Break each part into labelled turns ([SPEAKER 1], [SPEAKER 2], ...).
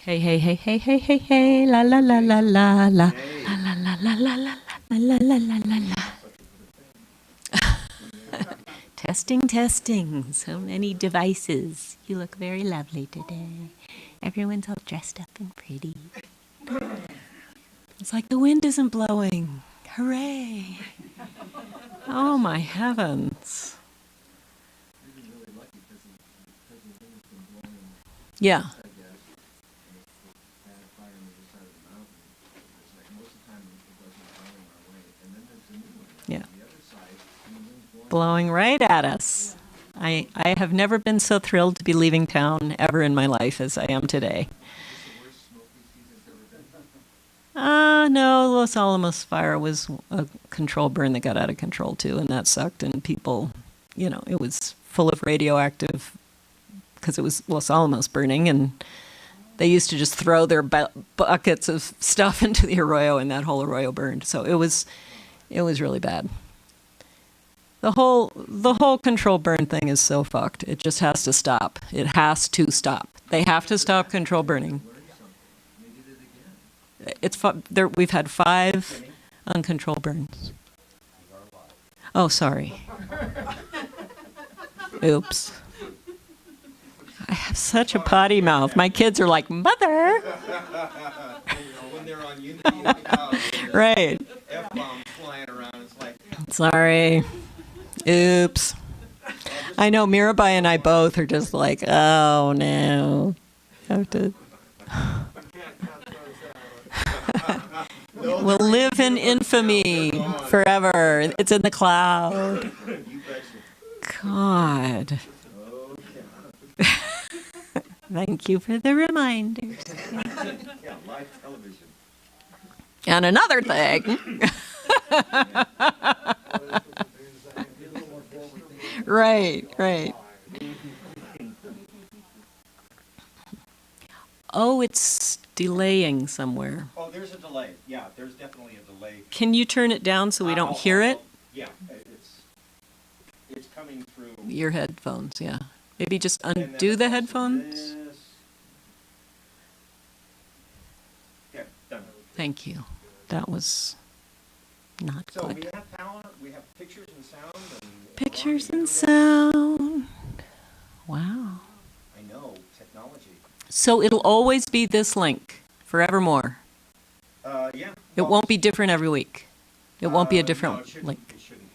[SPEAKER 1] Hey, hey, hey, hey, hey, hey, hey, la la la la la la, la la la la la la la la la la la. Testing, testing. So many devices. You look very lovely today. Everyone's all dressed up and pretty. It's like the wind isn't blowing. Hooray! Oh my heavens. Yeah. Yeah. Blowing right at us. I have never been so thrilled to be leaving town ever in my life as I am today. No, Los Alamos fire was a control burn that got out of control too, and that sucked, and people, it was full of radioactive, because it was Los Alamos burning, and they used to just throw their buckets of stuff into the arroyo, and that whole arroyo burned. So it was really bad. The whole control burn thing is so fucked. It just has to stop. It has to stop. They have to stop control burning. We've had 5 uncontrolled burns. Oh, sorry. Oops. I have such a potty mouth. My kids are like, Mother.
[SPEAKER 2] When they're on Unity,
[SPEAKER 1] right.
[SPEAKER 2] F-bombs flying around. It's like,
[SPEAKER 1] sorry. Oops. I know Mirabai and I both are just like, oh no. Have to. We'll live in infamy forever. It's in the cloud. God. Thank you for the reminders.
[SPEAKER 2] yeah, live television.
[SPEAKER 1] And another thing. Right. Oh, it's delaying somewhere.
[SPEAKER 2] Oh, there's a delay. Yeah, there's definitely a delay.
[SPEAKER 1] Can you turn it down so we don't hear it?
[SPEAKER 2] Yeah, it's coming through.
[SPEAKER 1] Your headphones, yeah. Maybe just undo the headphones.
[SPEAKER 2] Yeah, done.
[SPEAKER 1] Thank you. That was not
[SPEAKER 2] so
[SPEAKER 1] good.
[SPEAKER 2] We have talent, we have pictures and sound.
[SPEAKER 1] Pictures and sound. Wow.
[SPEAKER 2] I know, technology.
[SPEAKER 1] So it'll always be this link, forevermore.
[SPEAKER 2] Yeah.
[SPEAKER 1] It won't be different every week. It won't be a different link.
[SPEAKER 2] It shouldn't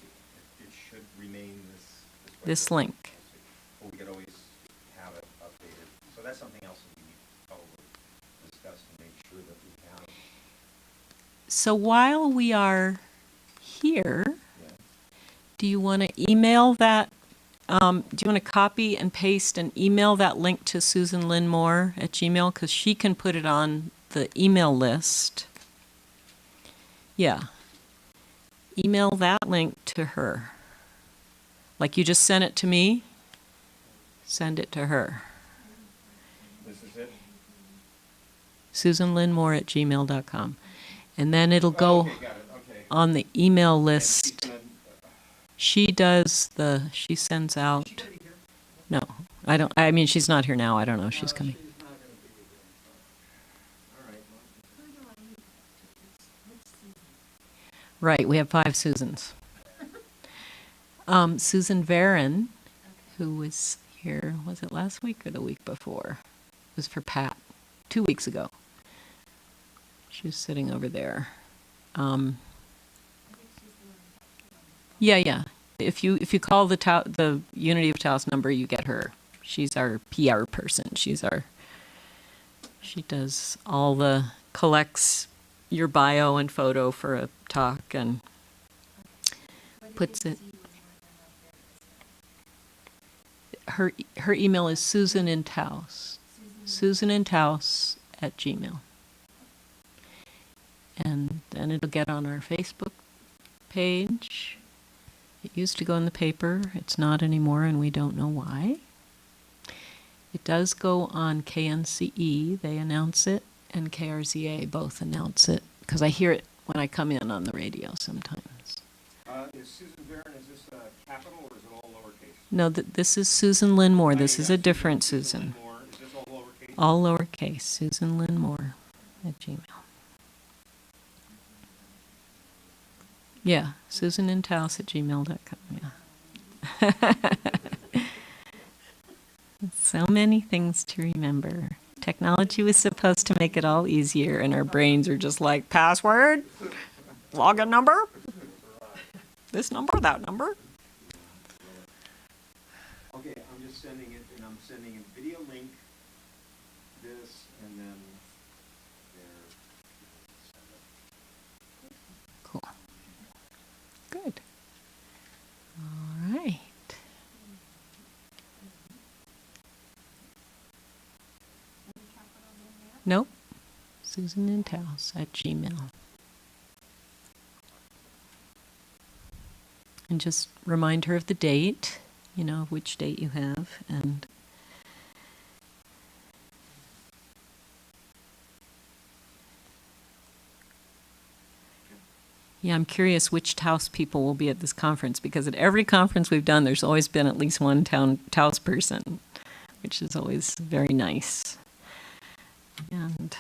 [SPEAKER 2] be. It should remain
[SPEAKER 1] this link.
[SPEAKER 2] We could always have it updated. So that's something else that we need to probably discuss to make sure that we have.
[SPEAKER 1] So while we are here, do you want to email that? Do you want to copy and paste and email that link to Susan Lynn Moore at Gmail? Because she can put it on the email list. Yeah. Email that link to her. Like you just sent it to me, send it to her.
[SPEAKER 2] This is it?
[SPEAKER 1] Susan Lynn Moore at gmail.com. And then it'll go on the email list. She sends out. No, I mean, she's not here now. I don't know if she's coming. Right, we have 5 Susans. Susan Varon, who was here, was it last week or the week before? It was for Pat, 2 weeks ago. She was sitting over there. Yeah. If you call the Unity of Taos number, you get her. She's our PR person. She does collects your bio and photo for a talk and puts it. Her email is Susan in Taos. Susan in Taos at Gmail. And then it'll get on our Facebook page. It used to go in the paper. It's not anymore, and we don't know why. It does go on KNCE. They announce it, and KRZA both announce it, because I hear it when I come in on the radio sometimes.
[SPEAKER 2] Is Susan Varon, is this capital or is it all lowercase?
[SPEAKER 1] No, this is Susan Lynn Moore. This is a different Susan.
[SPEAKER 2] Is this all lowercase?
[SPEAKER 1] all lowercase, Susan Lynn Moore at Gmail. Yeah, susanandtaos at gmail.com, yeah. So many things to remember. Technology was supposed to make it all easier, and our brains are just like, password, login number, this number, that number.
[SPEAKER 2] Okay, I'm just sending it, and I'm sending a video link, this, and then there.
[SPEAKER 1] Cool. Good. All right. Nope. Susan and Taos at Gmail. And just remind her of the date, you know, which date you have, and yeah, I'm curious which Taos people will be at this conference, because at every conference we've done, there's always been at least one Taos person, which is always very nice. And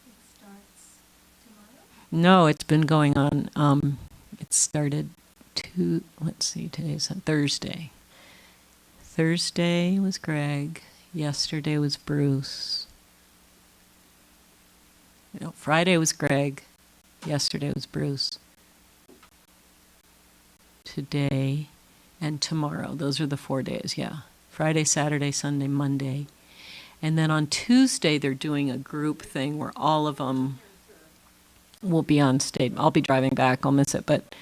[SPEAKER 3] It starts tomorrow?
[SPEAKER 1] no, it's been going on. It started let's see, today's Thursday. Thursday was Greg. Yesterday was Bruce. No, Friday was Greg. Yesterday was Bruce. Today and tomorrow. Those are the 4 days, yeah. Friday, Saturday, Sunday, Monday. And then on Tuesday, they're doing a group thing where all of them will be on stage. I'll be driving back. I'll miss it. But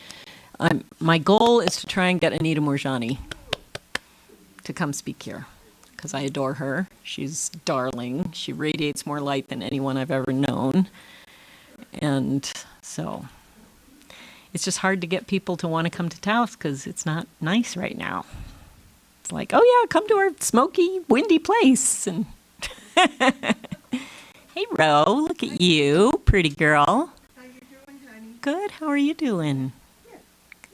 [SPEAKER 1] my goal is to try and get Anita Moorjani to come speak here, because I adore her. She's darling. She radiates more light than anyone I've ever known. And so it's just hard to get people to want to come to Taos because it's not nice right now. It's like, oh yeah, come to our smoky, windy place. And hey, Ro, look at you, pretty girl.
[SPEAKER 3] How you doing, honey?
[SPEAKER 1] Good. How are you doing?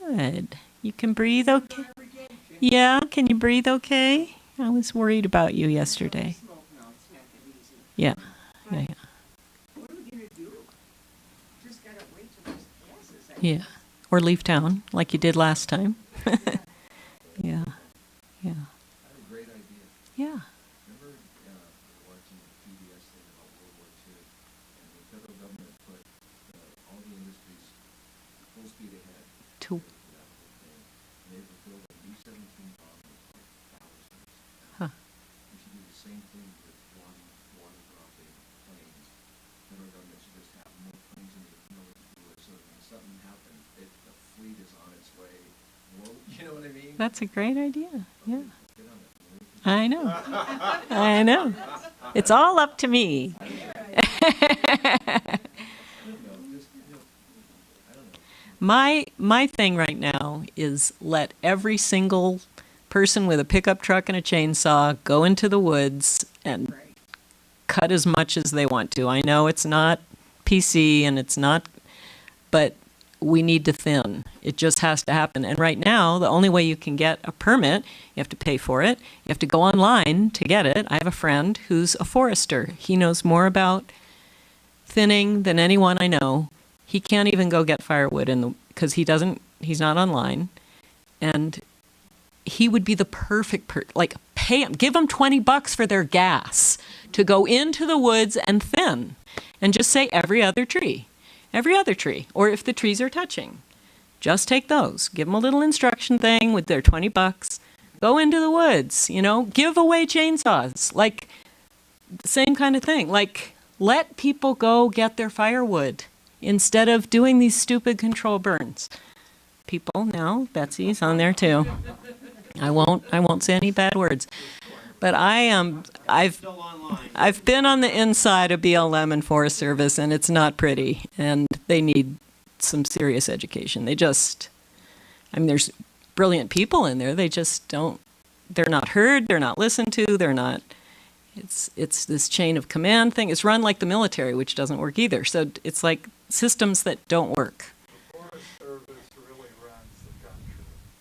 [SPEAKER 1] Good. You can breathe okay?
[SPEAKER 3] Redemption.
[SPEAKER 1] Yeah, can you breathe okay? I was worried about you yesterday.
[SPEAKER 3] Smoke now, it's not that easy.
[SPEAKER 1] Yeah. Yeah,
[SPEAKER 3] What are we gonna do? Just gotta wait till this passes.
[SPEAKER 1] yeah. Yeah. Or leave town like you did last time. Yeah. Yeah.
[SPEAKER 4] I have a great idea.
[SPEAKER 1] Yeah.
[SPEAKER 4] Remember watching the PBS thing about World War II, and the federal government put all the industries full speed ahead
[SPEAKER 1] To
[SPEAKER 4] for that whole thing. And they were building B-17 bombers like thousands.
[SPEAKER 1] Huh.
[SPEAKER 4] We should do the same thing with one-dropping planes. Federal government should just have more planes than they know what to do with, so that when something happens, the fleet is on its way. Well, you know what I mean?
[SPEAKER 1] That's a great idea. Yeah.
[SPEAKER 4] Get on it.
[SPEAKER 1] I know. I know. It's all up to me. My thing right now is let every single person with a pickup truck and a chainsaw go into the woods and cut as much as they want to. I know it's not PC and it's not, but we need to thin. It just has to happen. And right now, the only way you can get a permit, you have to pay for it. You have to go online to get it. I have a friend who's a forester. He knows more about thinning than anyone I know. He can't even go get firewood because he's not online. And he would be the perfect pay him, give them $20 for their gas to go into the woods and thin, and just say every other tree, or if the trees are touching, just take those. Give them a little instruction thing with their $20. Go into the woods, give away chainsaws, like the same kind of thing. Like, let people go get their firewood instead of doing these stupid control burns. People, now Betsy's on there too. I won't say any bad words. But I've been on the inside of BLM and Forest Service, and it's not pretty, and they need some serious education. There's brilliant people in there. They just they're not heard, they're not listened to, it's this chain of command thing. It's run like the military, which doesn't work either. So it's like systems that don't work.
[SPEAKER 5] The Forest Service really runs the country.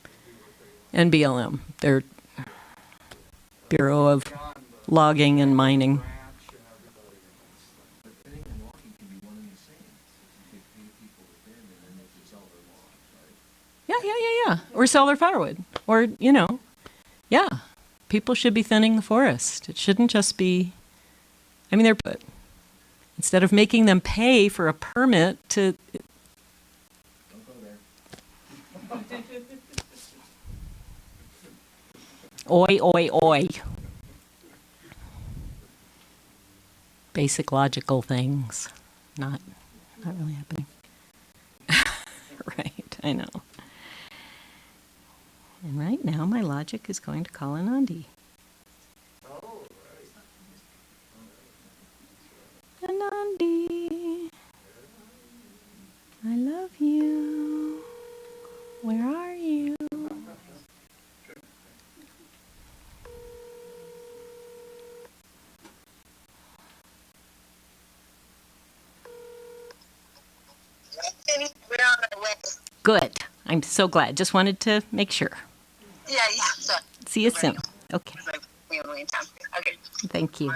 [SPEAKER 5] They do what they want.
[SPEAKER 1] And BLM, their Bureau of,
[SPEAKER 5] Beyond the
[SPEAKER 1] logging and mining.
[SPEAKER 5] Ranch and everybody else.
[SPEAKER 4] But thinning and logging can be one and the same. You could pay people to thin and then they could sell their logs, right?
[SPEAKER 1] Yeah. Or sell their firewood. Or, yeah. People should be thinning the forest. It shouldn't just be, they're put. Instead of making them pay for a permit to,
[SPEAKER 4] Don't go there.
[SPEAKER 1] oi. Basic logical things. Not really happening. Right, I know. And right now my logic is going to call Anandi.
[SPEAKER 5] Oh, right.
[SPEAKER 1] Anandi, I love you. Where are you?
[SPEAKER 6] We're on our way.
[SPEAKER 1] Good. I'm so glad. Just wanted to make sure.
[SPEAKER 6] Yeah. So,
[SPEAKER 1] See you soon. Okay.
[SPEAKER 6] like, we're in town. Okay.
[SPEAKER 1] Thank you.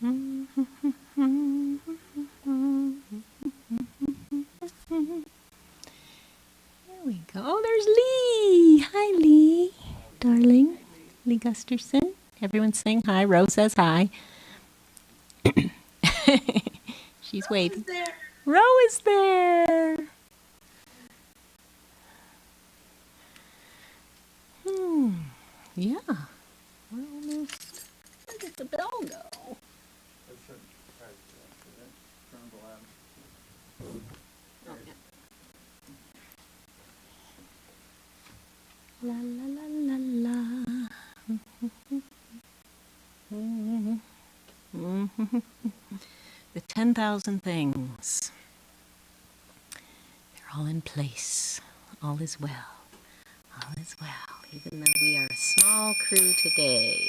[SPEAKER 1] There we go. Oh, there's Lee. Hi, Lee. Darling. Lee Gusterson. Everyone's saying hi. Rose says hi. She's waving. Ro is there. Yeah. We're almost. Where did the bell go?
[SPEAKER 5] That's it. Right, turn the lamp.
[SPEAKER 1] La la la la la. The 10,000 things. They're all in place. All is well. All is well, even though we are a small crew today.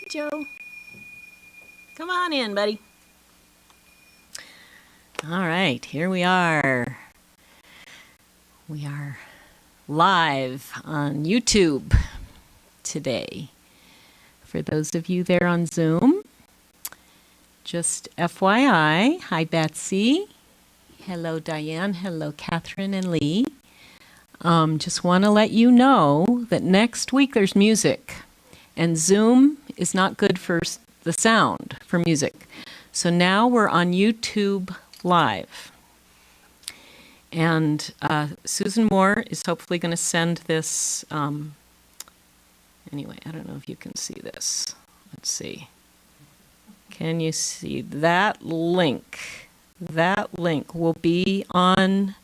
[SPEAKER 1] Hey, Joe. Come on in, buddy. All right, here we are. We are live on YouTube today. For those of you there on Zoom, just FYI, hi Betsy, hello Diane, hello Catherine and Lee. Just want to let you know that next week there's music, and Zoom is not good for the sound for music. So now we're on YouTube Live. And Susan Moore is hopefully going to send this. Anyway, I don't know if you can see this. Let's see. Can you see that link? That link will be on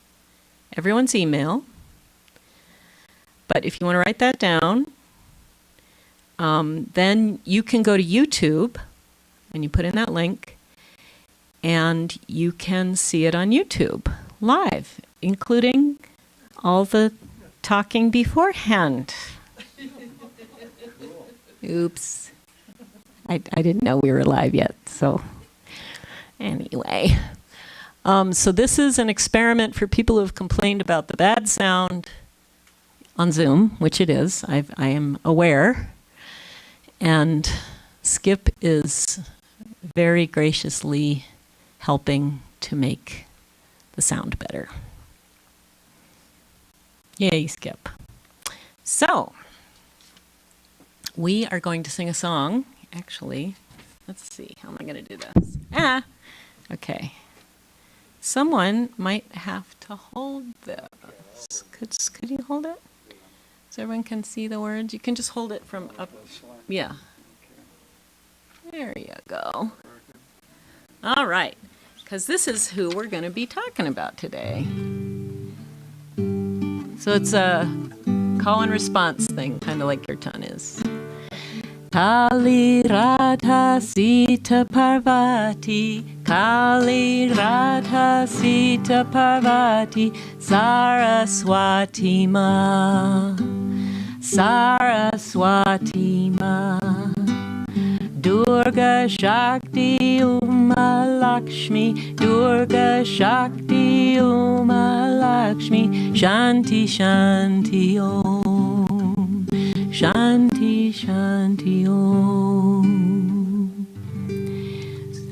[SPEAKER 1] everyone's email. But if you want to write that down, then you can go to YouTube and you put in that link and you can see it on YouTube live, including all the talking beforehand. Oops. I didn't know we were live yet, so anyway. So this is an experiment for people who have complained about the bad sound on Zoom, which it is. I am aware. And Skip is very graciously helping to make the sound better. Yay, Skip. So, we are going to sing a song. Actually, let's see. How am I going to do this? Okay. Someone might have to hold this. Could you hold it? So everyone can see the words? You can just hold it from up. Yeah. There you go. All right. Because this is who we're going to be talking about today. So it's a call and response thing, kind of like your ton is. Kali Radha Sita Parvati, Kali Radha Sita Parvati, Saraswati Ma, Saraswati Ma, Durga Shakti Uma Lakshmi, Durga Shakti Uma Lakshmi, Shanti Shanti Om, Shanti Shanti Om.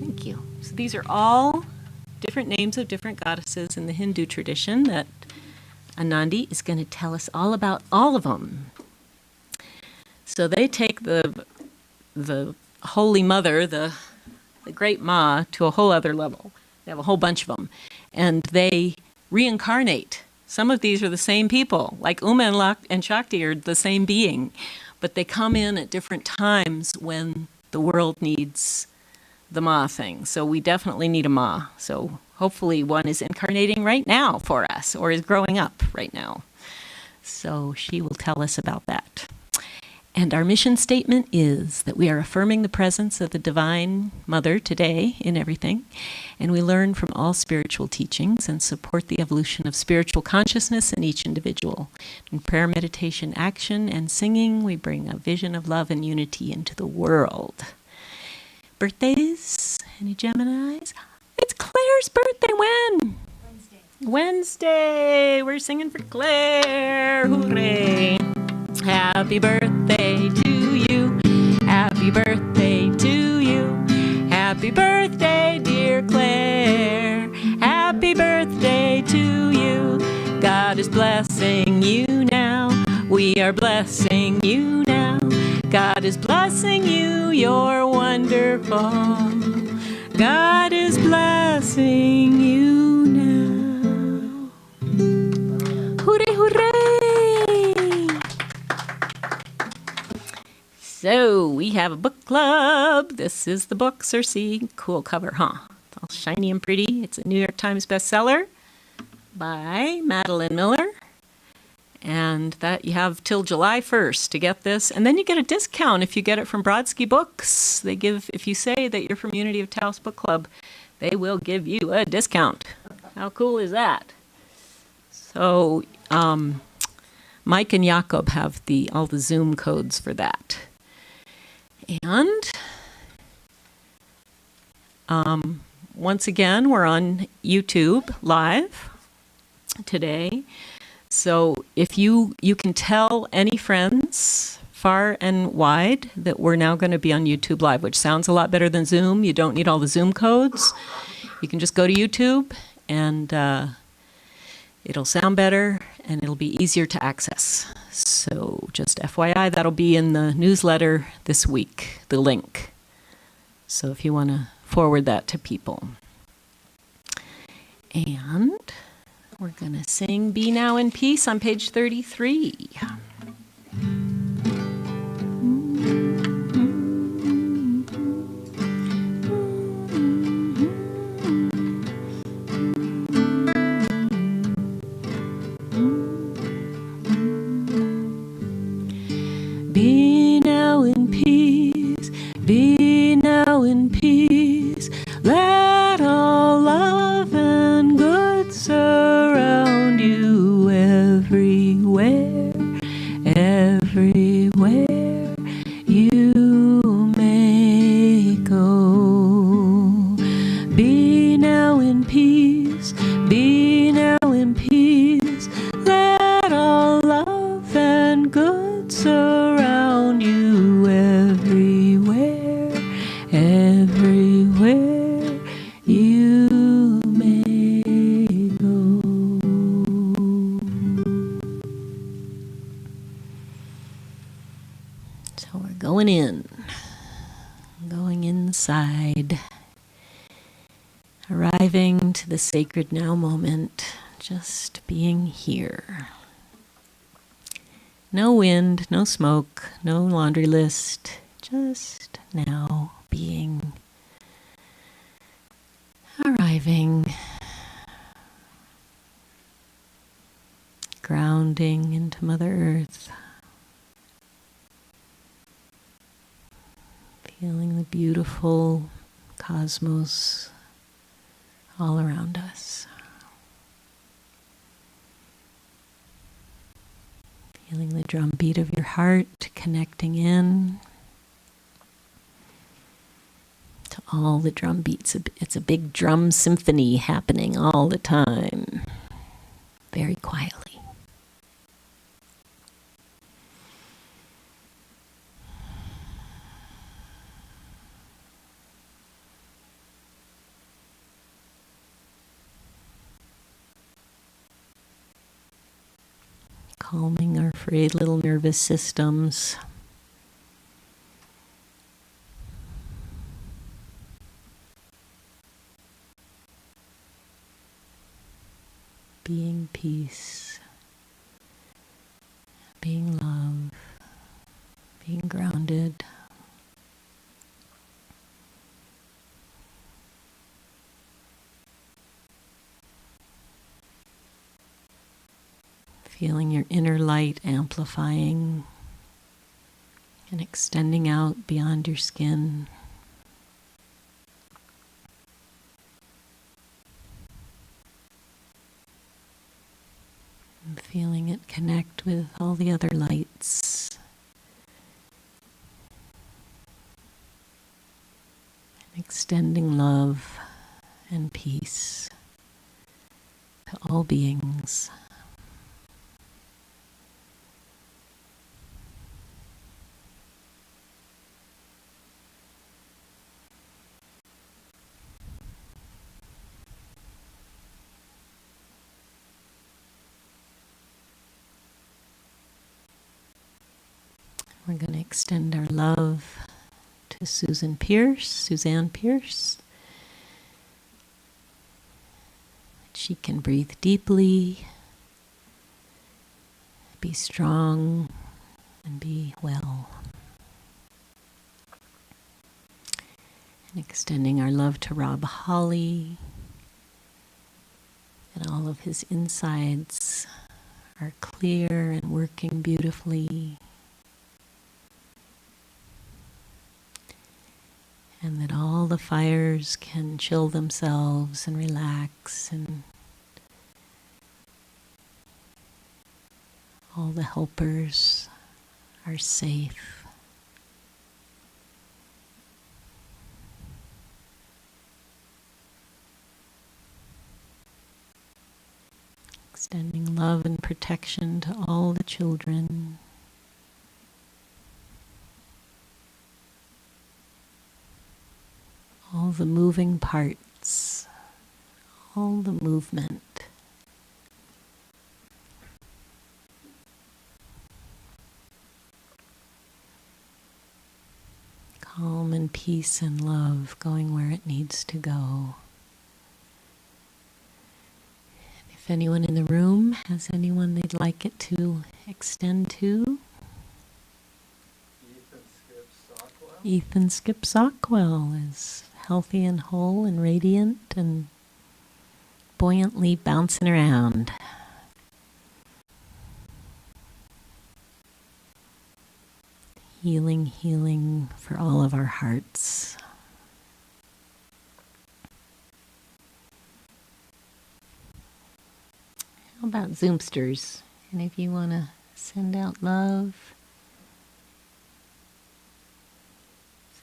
[SPEAKER 1] Thank you. So these are all different names of different goddesses in the Hindu tradition that Anandi is going to tell us all about all of them. So they take the Holy Mother, the Great Ma, to a whole other level. They have a whole bunch of them. And they reincarnate. Some of these are the same people, like Uma and Shakti are the same being, but they come in at different times when the world needs the Ma thing. So we definitely need a Ma. So hopefully one is incarnating right now for us, or is growing up right now. So she will tell us about that. And our mission statement is that we are affirming the presence of the Divine Mother today in everything, and we learn from all spiritual teachings and support the evolution of spiritual consciousness in each individual. In prayer, meditation, action, and singing, we bring a vision of love and unity into the world. Birthdays? Any Geminis? It's Claire's birthday when? Wednesday. We're singing for Claire. Hooray. Happy birthday to you. Happy birthday to you. Happy birthday, dear Claire. Happy birthday to you. God is blessing you now. We are blessing you now. God is blessing you. You're wonderful. God is blessing you now. Hooray, hooray. So we have a book club. This is the book, Circe. Cool cover, huh? It's all shiny and pretty. It's a New York Times bestseller by Madeline Miller. And that you have till July 1st to get this. And then you get a discount if you get it from Brodsky Books. They give, if you say that you're from Unity of Taos Book Club, they will give you a discount. How cool is that? So Mike and Jakob have all the Zoom codes for that. And once again, we're on YouTube live today. So if you can tell any friends far and wide that we're now going to be on YouTube live, which sounds a lot better than Zoom. You don't need all the Zoom codes. You can just go to YouTube and it'll sound better and it'll be easier to access. So just FYI, that'll be in the newsletter this week, the link. So if you want to forward that to people. And we're going to sing Be Now in Peace on page 33. Be now in peace, be now in peace, let all love and good surround you everywhere, everywhere you may go. Be now in peace, be now in peace, let all love and good surround you everywhere, everywhere you may go. So we're going inside, arriving to the sacred now moment, just being here. No wind, no smoke, no laundry list, just now being, arriving, grounding into Mother Earth, feeling the beautiful cosmos all around us. Feeling the drumbeat of your heart connecting in. all the drum beats. It's a big drum symphony happening all the time, very quietly. Calming our frayed little nervous systems. Being peace, being love, being grounded. Feeling your inner light amplifying and extending out beyond your skin. And feeling it connect with all the other lights. And extending love and peace to all beings. We're going to extend our love to Suzanne Pierce. She can breathe deeply, be strong, and be well. And extending our love to Rob Holly, and all of his insides are clear and working beautifully. And that all the fires can chill themselves and relax, and all the helpers are safe. Extending love and protection to all the children. All the moving parts, all the movement. Calm and peace and love going where it needs to go. And if anyone in the room has anyone they'd like it to extend to, Ethan Skip Sockwell is healthy and whole and radiant and buoyantly bouncing around. Healing, healing for all of our hearts. How about Zoomsters? Any of you want to send out love?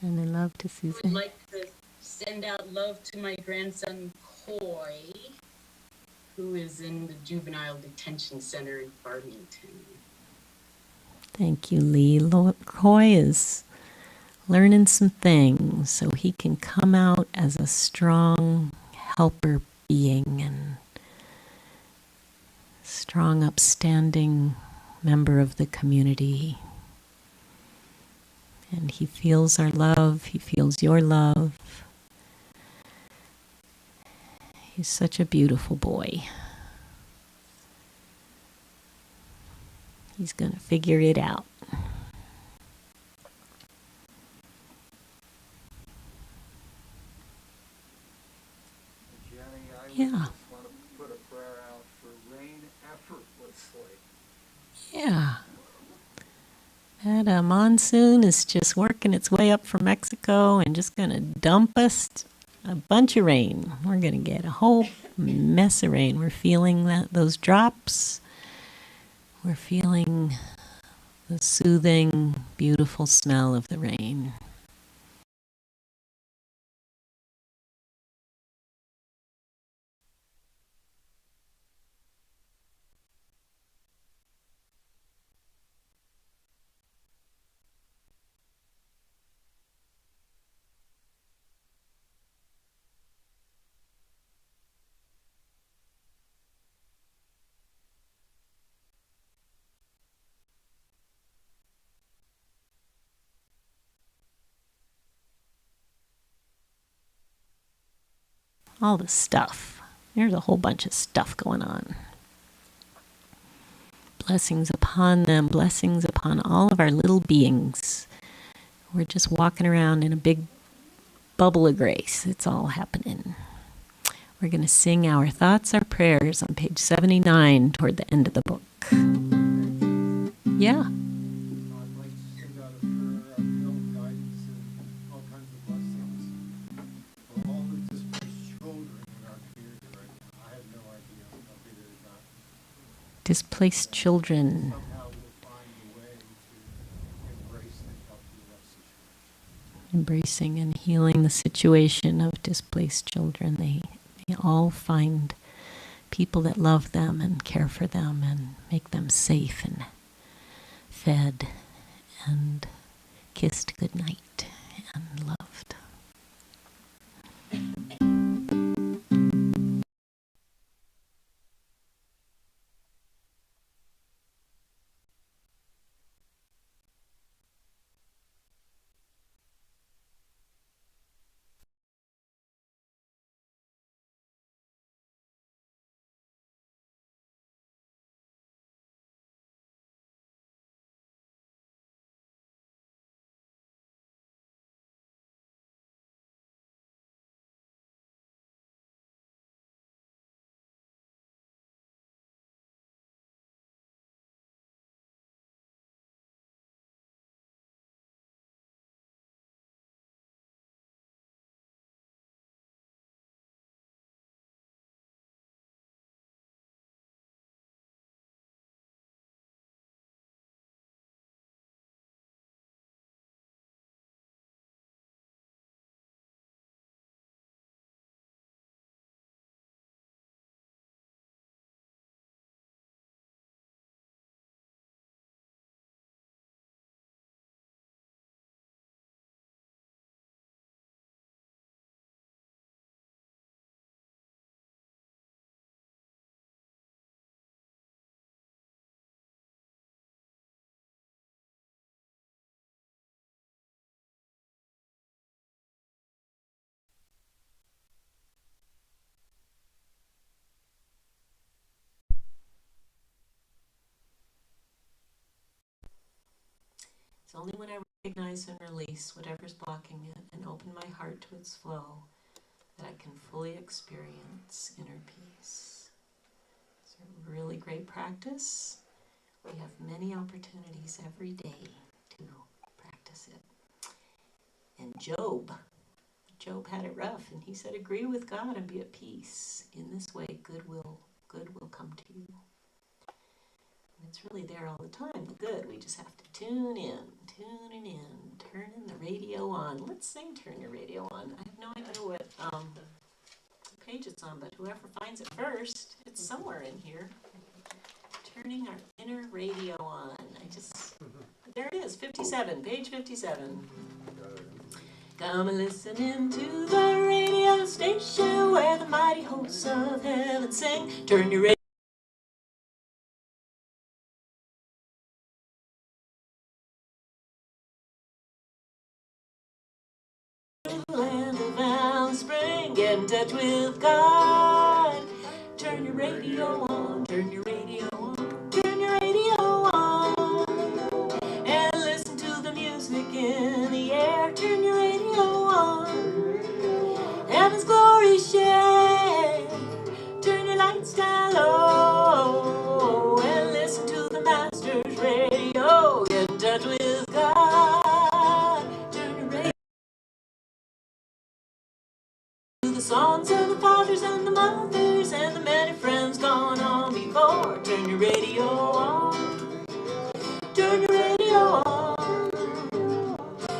[SPEAKER 1] Sending love to
[SPEAKER 7] I
[SPEAKER 1] Susan.
[SPEAKER 7] would like to send out love to my grandson, Coy, who is in the juvenile detention center in Farmington.
[SPEAKER 1] Thank you, Lee. Coy is learning some things so he can come out as a strong helper being and strong, upstanding member of the community. And he feels our love, he feels your love. He's such a beautiful boy. He's going to figure it out.
[SPEAKER 5] Jenny, I
[SPEAKER 1] Yeah.
[SPEAKER 5] just want to put a prayer out for rain effortlessly.
[SPEAKER 1] Yeah. That monsoon is just working its way up from Mexico and just going to dump us a bunch of rain. We're going to get a whole mess of rain. We're feeling those drops. We're feeling the soothing, beautiful smell of the rain. all the stuff. There's a whole bunch of stuff going on. Blessings upon them, blessings upon all of our little beings. We're just walking around in a big bubble of grace. It's all happening. We're going to sing our thoughts, our prayers on page 79 toward the end of the book. Yeah.
[SPEAKER 5] I'd like to send out a prayer of help, guidance, and all kinds of blessings for all the displaced children in our community right now. I have no idea how big it is not.
[SPEAKER 1] Displaced children.
[SPEAKER 5] Somehow we'll find a way to embrace and help the that situation.
[SPEAKER 1] Embracing and healing the situation of displaced children. They all find people that love them and care for them and make them safe and fed and kissed goodnight and loved. It's only when I recognize and release whatever's blocking it and open my heart to its flow that I can fully experience inner peace. It's a really great practice. We have many opportunities every day to practice it. And Job had it rough, and he said, agree with God and be at peace. In this way, good will come to you. And it's really there all the time, the good. We just have to tune in, turning the radio on. Let's sing Turn Your Radio On. I have no idea what page it's on, but whoever finds it first, it's somewhere in here. Turning our inner radio on. There it is, 57, page 57. Come and listen in to the radio station where the mighty hosts of heaven sing. Turn your radio. Land of Alice Spring, get in touch with God. Turn your radio on, turn your radio on, turn your radio on. And listen to the music in the air. Turn your radio on. Heaven's glory share. Turn your lights down low. And listen to the Master's radio. Get in touch with God. Turn your radio. The songs of the fathers and the mothers and the many friends gone on before. Turn your radio on. Turn your radio on.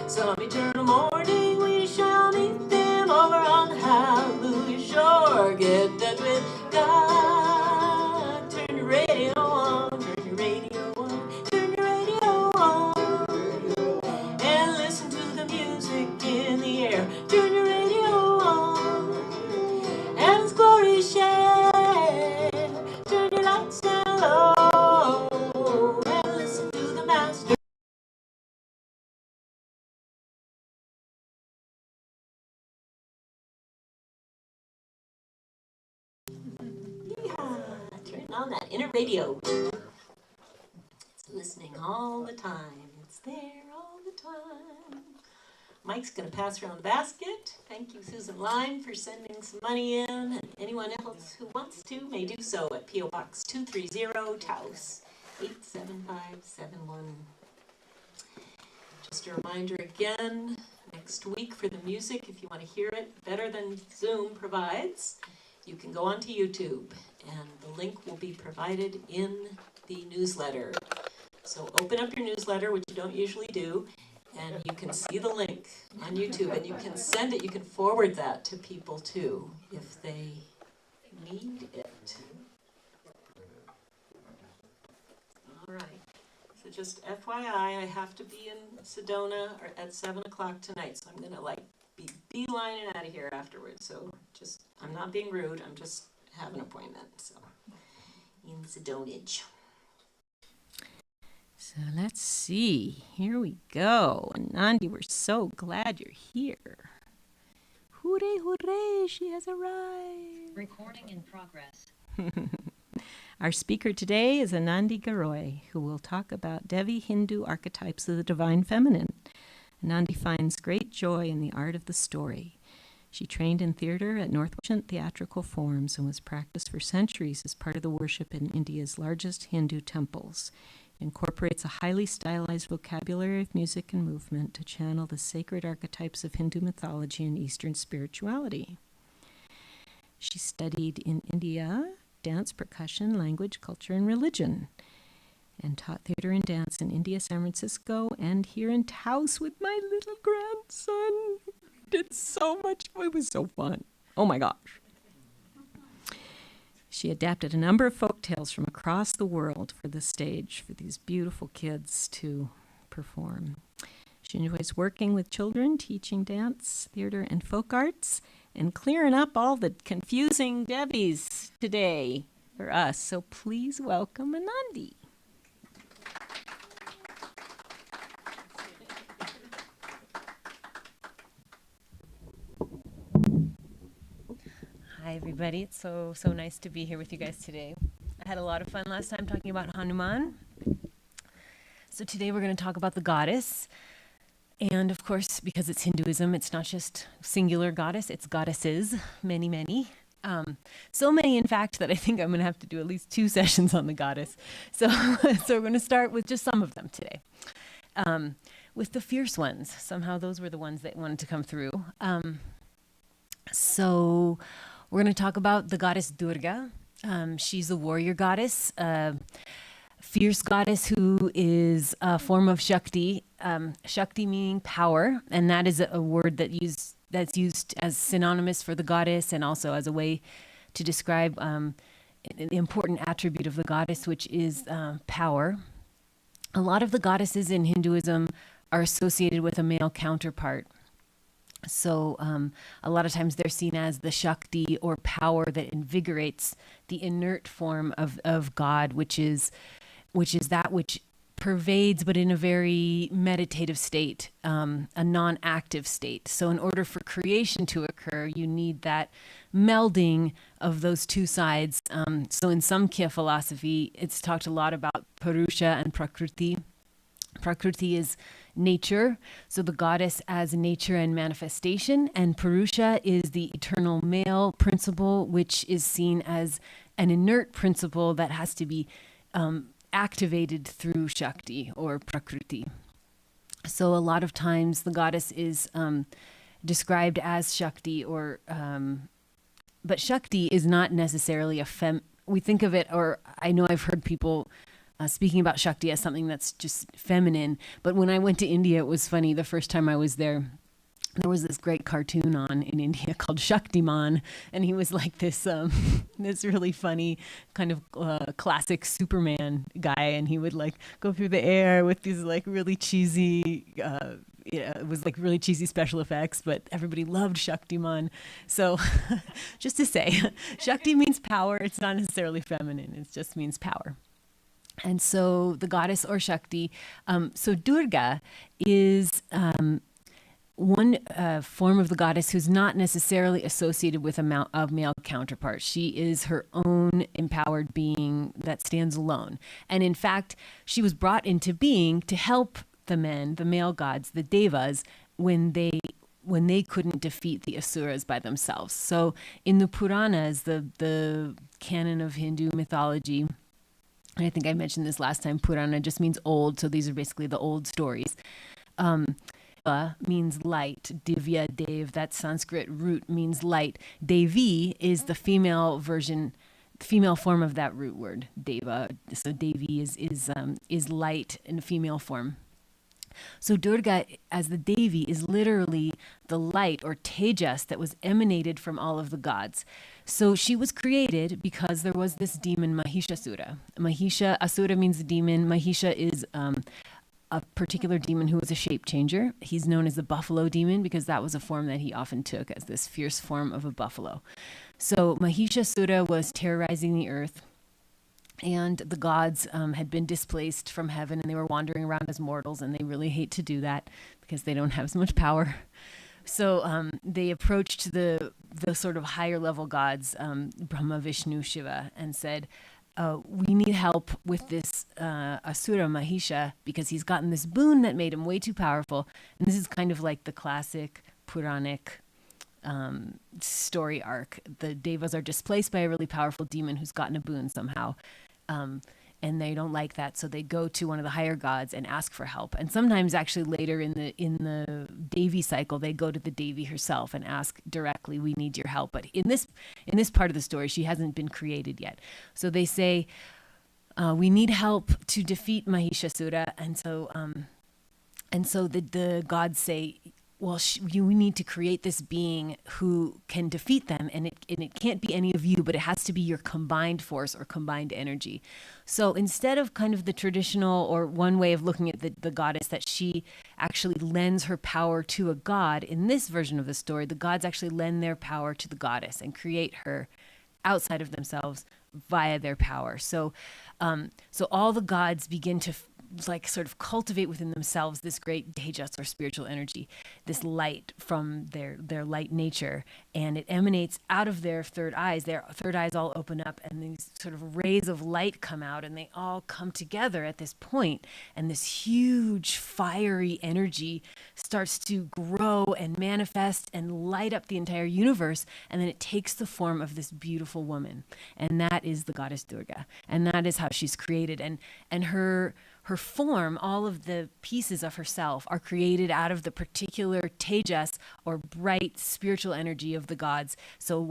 [SPEAKER 1] Some eternal morning we shall meet them over on the hallelujah shore. Get in touch with God. Turn your radio on. Turn your radio on. Turn your radio on. And listen to the music in the air. Turn your radio on. Heaven's glory share. Turn your lights down low. And listen to the Master. on that inner radio. It's listening all the time. It's there all the time. Mike's going to pass around the basket. Thank you, Susan Lime, for sending some money in. And anyone else who wants to may do so at P.O. Box 230, Taos, 87571. Just a reminder again, next week for the music, if you want to hear it better than Zoom provides, you can go onto YouTube, and the link will be provided in the newsletter. So open up your newsletter, which you don't usually do, and you can see the link on YouTube, and you can send it, you can forward that to people too, if they need it. All right. So just FYI, I have to be in Sedona at 7 o'clock tonight, so I'm gonna be beelining out of here afterwards. So just, I'm not being rude, I'm just have an appointment, so in Sedona. So let's see, here we go. Anandi, we're so glad you're here. Hooray, hooray, she has arrived.
[SPEAKER 8] Recording in progress.
[SPEAKER 1] Our speaker today is Anandi Geroy, who will talk about Devi Hindu archetypes of the divine feminine. Anandi finds great joy in the art of the story. She trained in theater at Northwestern theatrical forms and was practiced for centuries as part of the worship in India's largest Hindu temples. It incorporates a highly stylized vocabulary of music and movement to channel the sacred archetypes of Hindu mythology and Eastern spirituality. She studied in India dance, percussion, language, culture, and religion, and taught theater and dance in India, San Francisco, and here in Taos with my little grandson. Did so much. It was so fun. Oh my gosh. She adapted a number of folk tales from across the world for the stage for these beautiful kids to perform. She enjoys working with children, teaching dance, theater, and folk arts, and clearing up all the confusing Debbies today for us. So please welcome Anandi.
[SPEAKER 9] Hi everybody, it's so nice to be here with you guys today. I had a lot of fun last time talking about Hanuman. So today we're going to talk about the goddess. And of course, because it's Hinduism, it's not just singular goddess, it's goddesses, many, many. So many, in fact, that I think I'm going to have to do at least 2 sessions on the goddess. So we're going to start with just some of them today. With the fierce ones. Somehow those were the ones that wanted to come through. So we're going to talk about the goddess Durga. She's a warrior goddess, fierce goddess who is a form of Shakti. Shakti meaning power, and that is a word that's used as synonymous for the goddess and also as a way to describe an important attribute of the goddess, which is power. A lot of the goddesses in Hinduism are associated with a male counterpart. So a lot of times they're seen as the Shakti or power that invigorates the inert form of God, which is that which pervades, but in a very meditative state, a non-active state. So in order for creation to occur, you need that melding of those two sides. So in Samkhya philosophy, it's talked a lot about Purusha and Prakriti. Prakriti is nature, so the goddess as nature and manifestation, and Purusha is the eternal male principle, which is seen as an inert principle that has to be activated through Shakti or Prakriti. So a lot of times the goddess is described as Shakti, but Shakti is not necessarily we think of it, or I know I've heard people speaking about Shakti as something that's just feminine. But when I went to India, it was funny. The first time I was there, there was this great cartoon on in India called Shaktiman, and he was like this this really funny kind of classic Superman guy, and he would like go through the air with these like really cheesy it was like really cheesy special effects, but everybody loved Shaktiman. So just to say, Shakti means power. It's not necessarily feminine. It just means power. And so the goddess or Shakti, so Durga is one form of the goddess who's not necessarily associated with a male counterpart. She is her own empowered being that stands alone. And in fact, she was brought into being to help the men, the male gods, the devas, when they couldn't defeat the asuras by themselves. So in the Puranas, the canon of Hindu mythology, and I think I mentioned this last time, Purana just means old, so these are basically the old stories. Means light. Divya, Dev, that Sanskrit root means light. Devi is the female form of that root word, Deva. So Devi is light in female form. So Durga, as the Devi, is literally the light or tejas that was emanated from all of the gods. So she was created because there was this demon Mahishasura. Asura means demon. Mahisha is a particular demon who was a shape changer. He's known as the buffalo demon because that was a form that he often took as this fierce form of a buffalo. So Mahishasura was terrorizing the earth, and the gods had been displaced from heaven, and they were wandering around as mortals, and they really hate to do that because they don't have as much power. So they approached the sort of higher level gods, Brahma, Vishnu, Shiva, and said, we need help with this Asura Mahisha because he's gotten this boon that made him way too powerful. And this is kind of like the classic Puranic story arc. The Devas are displaced by a really powerful demon who's gotten a boon somehow. And they don't like that, so they go to one of the higher gods and ask for help. And sometimes, actually, later in the Devi cycle, they go to the Devi herself and ask directly, "We need your help." But in this part of the story, she hasn't been created yet. So they say, "We need help to defeat Mahishasura," and so the gods say, well, we need to create this being who can defeat them, and it can't be any of you, but it has to be your combined force or combined energy. So instead of kind of the traditional or one way of looking at the goddess, that she actually lends her power to a god, in this version of the story, the gods actually lend their power to the goddess and create her outside of themselves via their power. So all the gods begin to sort of cultivate within themselves this great tejas or spiritual energy, this light from their light nature, and it emanates out of their third eyes. Their third eyes all open up, and these sort of rays of light come out, and they all come together at this point, and this huge fiery energy starts to grow and manifest and light up the entire universe, and then it takes the form of this beautiful woman, and that is the goddess Durga, and that is how she's created, and her form, all of the pieces of herself are created out of the particular tejas or bright spiritual energy of the gods. So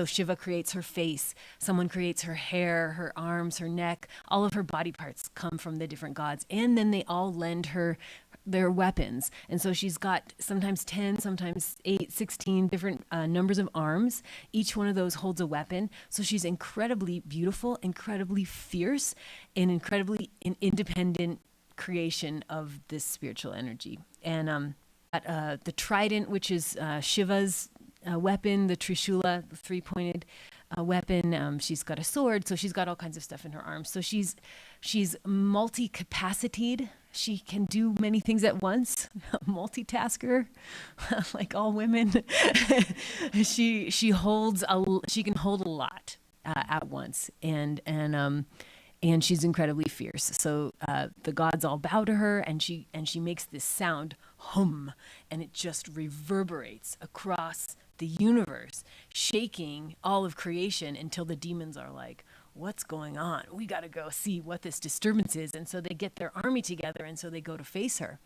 [SPEAKER 9] Shiva creates her face, someone creates her hair, her arms, her neck, all of her body parts come from the different gods, and then they all lend her their weapons. And so she's got sometimes 10, sometimes 8, 16 different numbers of arms. Each one of those holds a weapon. So she's incredibly beautiful, incredibly fierce, and incredibly independent creation of this spiritual energy. And the trident, which is Shiva's weapon, the Trishula, the three-pointed weapon. She's got a sword, so she's got all kinds of stuff in her arms. So she's multi-capacitated. She can do many things at once, multitasker, like all women. she can hold a lot at once, and she's incredibly fierce. So the gods all bow to her, and she makes this sound, hum, and it just reverberates across the universe, shaking all of creation until the demons are like, what's going on? We got to go see what this disturbance is. And so they get their army together, and so they go to face her.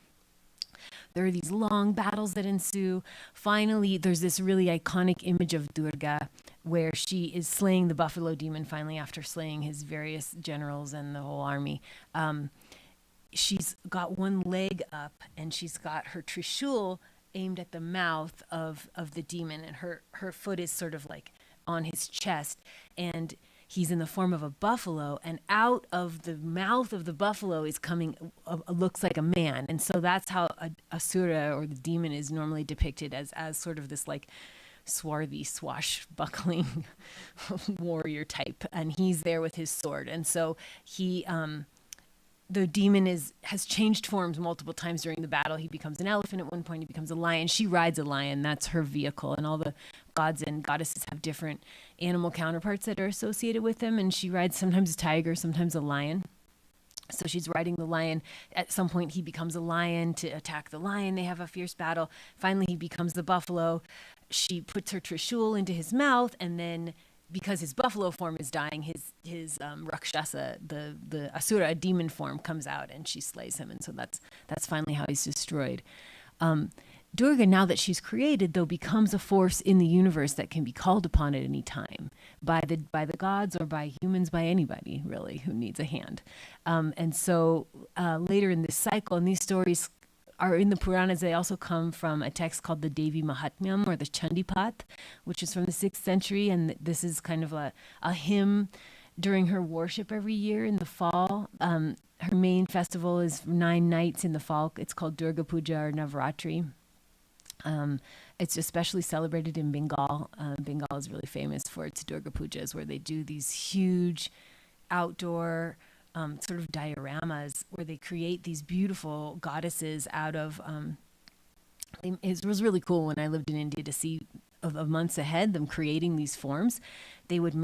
[SPEAKER 9] There are these long battles that ensue. Finally, there's this really iconic image of Durga where she is slaying the buffalo demon finally after slaying his various generals and the whole army. She's got one leg up, and she's got her trishul aimed at the mouth of the demon, and her foot is sort of like on his chest, and he's in the form of a buffalo, and out of the mouth of the buffalo is coming, looks like a man. And so that's how a Asura, or the demon, is normally depicted as sort of this like swarthy, swashbuckling warrior type. And he's there with his sword. And so the demon has changed forms multiple times during the battle. He becomes an elephant at one point. He becomes a lion. She rides a lion. That's her vehicle. And all the gods and goddesses have different animal counterparts that are associated with them. And she rides sometimes a tiger, sometimes a lion. So she's riding the lion. At some point, he becomes a lion to attack the lion. They have a fierce battle. Finally, he becomes the buffalo. She puts her trishul into his mouth, and then because his buffalo form is dying, his rakshasa, the asura, demon form, comes out, and she slays him. And so that's finally how he's destroyed. Durga, now that she's created, though, becomes a force in the universe that can be called upon at any time by the gods or by humans, by anybody really who needs a hand. And so later in this cycle, and these stories are in the Puranas, they also come from a text called the Devi Mahatmyam, or the Chandipat, which is from the 6th century. And this is kind of a hymn during her worship every year in the fall. Her main festival is 9 nights in the fall. It's called Durga Puja or Navratri. It's especially celebrated in Bengal. Bengal is really famous for its Durga Pujas, where they do these huge outdoor sort of dioramas where they create these beautiful goddesses out of. It was really cool when I lived in India to see of months ahead them creating these forms. They would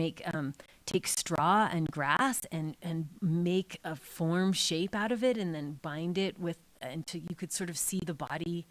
[SPEAKER 9] take straw and grass and make a form shape out of it, and then bind it with until you could sort of see the body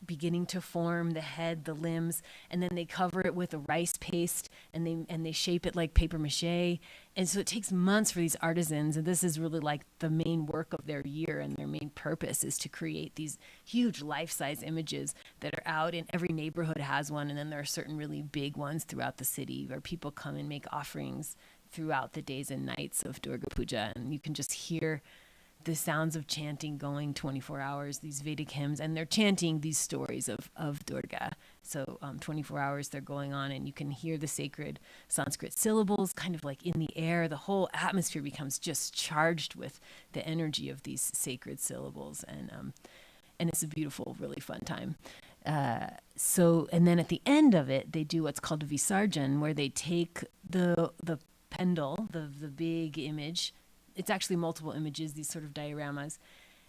[SPEAKER 9] beginning to form, the head, the limbs, and then they cover it with a rice paste, and they shape it like paper mache. And so it takes months for these artisans, and this is really like the main work of their year, and their main purpose is to create these huge life-size images that are out, and every neighborhood has one, and then there are certain really big ones throughout the city where people come and make offerings throughout the days and nights of Durga Puja, and you can just hear the sounds of chanting going 24 hours, these Vedic hymns, and they're chanting these stories of Durga. So 24 hours they're going on, and you can hear the sacred Sanskrit syllables kind of like in the air. The whole atmosphere becomes just charged with the energy of these sacred syllables, and it's a beautiful, really fun time. And then at the end of it, they do what's called a Visarjan, where they take the pendle, the big image. It's actually multiple images, these sort of dioramas,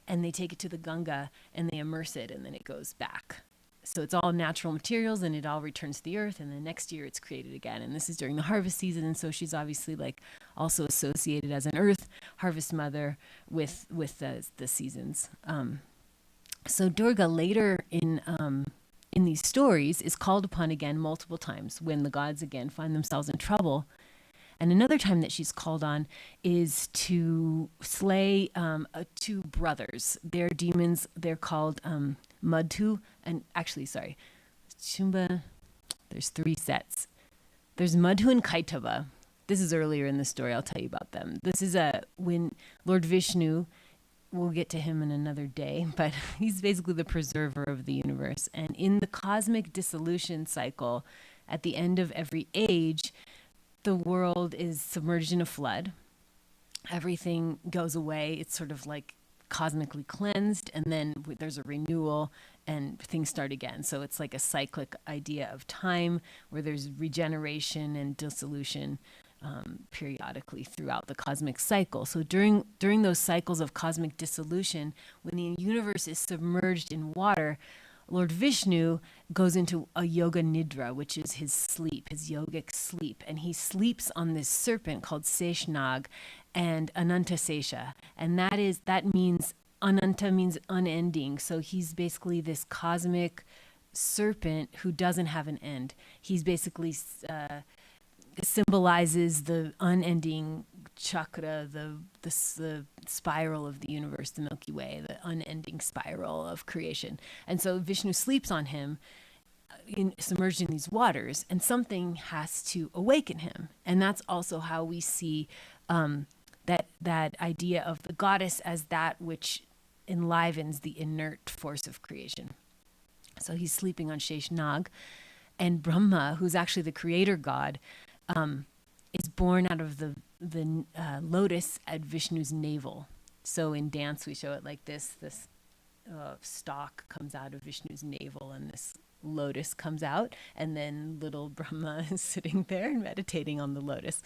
[SPEAKER 9] and they take it to the Ganga and they immerse it, and then it goes back. So it's all natural materials, and it all returns to the earth, and then next year it's created again. And this is during the harvest season, and so she's obviously like also associated as an earth harvest mother with the seasons. So Durga later in these stories is called upon again multiple times when the gods again find themselves in trouble. And another time that she's called on is to slay 2 brothers. They're demons. They're called Madhu. And actually, sorry, Shumba, there's 3 sets. There's Madhu and Kaitava. This is earlier in the story. I'll tell you about them. This is when Lord Vishnu, we'll get to him in another day, but he's basically the preserver of the universe. And in the cosmic dissolution cycle, at the end of every age, the world is submerged in a flood. Everything goes away. It's sort of like cosmically cleansed, and then there's a renewal and things start again. So it's like a cyclic idea of time where there's regeneration and dissolution periodically throughout the cosmic cycle. So during those cycles of cosmic dissolution, when the universe is submerged in water, Lord Vishnu goes into a yoga nidra, which is his sleep, his yogic sleep. And he sleeps on this serpent called Seshnag and Ananta Sesha. And that means, Ananta means unending. So he's basically this cosmic serpent who doesn't have an end. He's basically symbolizes the unending chakra, the spiral of the universe, the Milky Way, the unending spiral of creation. And so Vishnu sleeps on him, submerged in these waters, and something has to awaken him. And that's also how we see that idea of the goddess as that which enlivens the inert force of creation. So he's sleeping on Sheshnag, and Brahma, who's actually the creator god, is born out of the lotus at Vishnu's navel. So in dance we show it like this stalk comes out of Vishnu's navel, and this lotus comes out, and then little Brahma is sitting there and meditating on the lotus.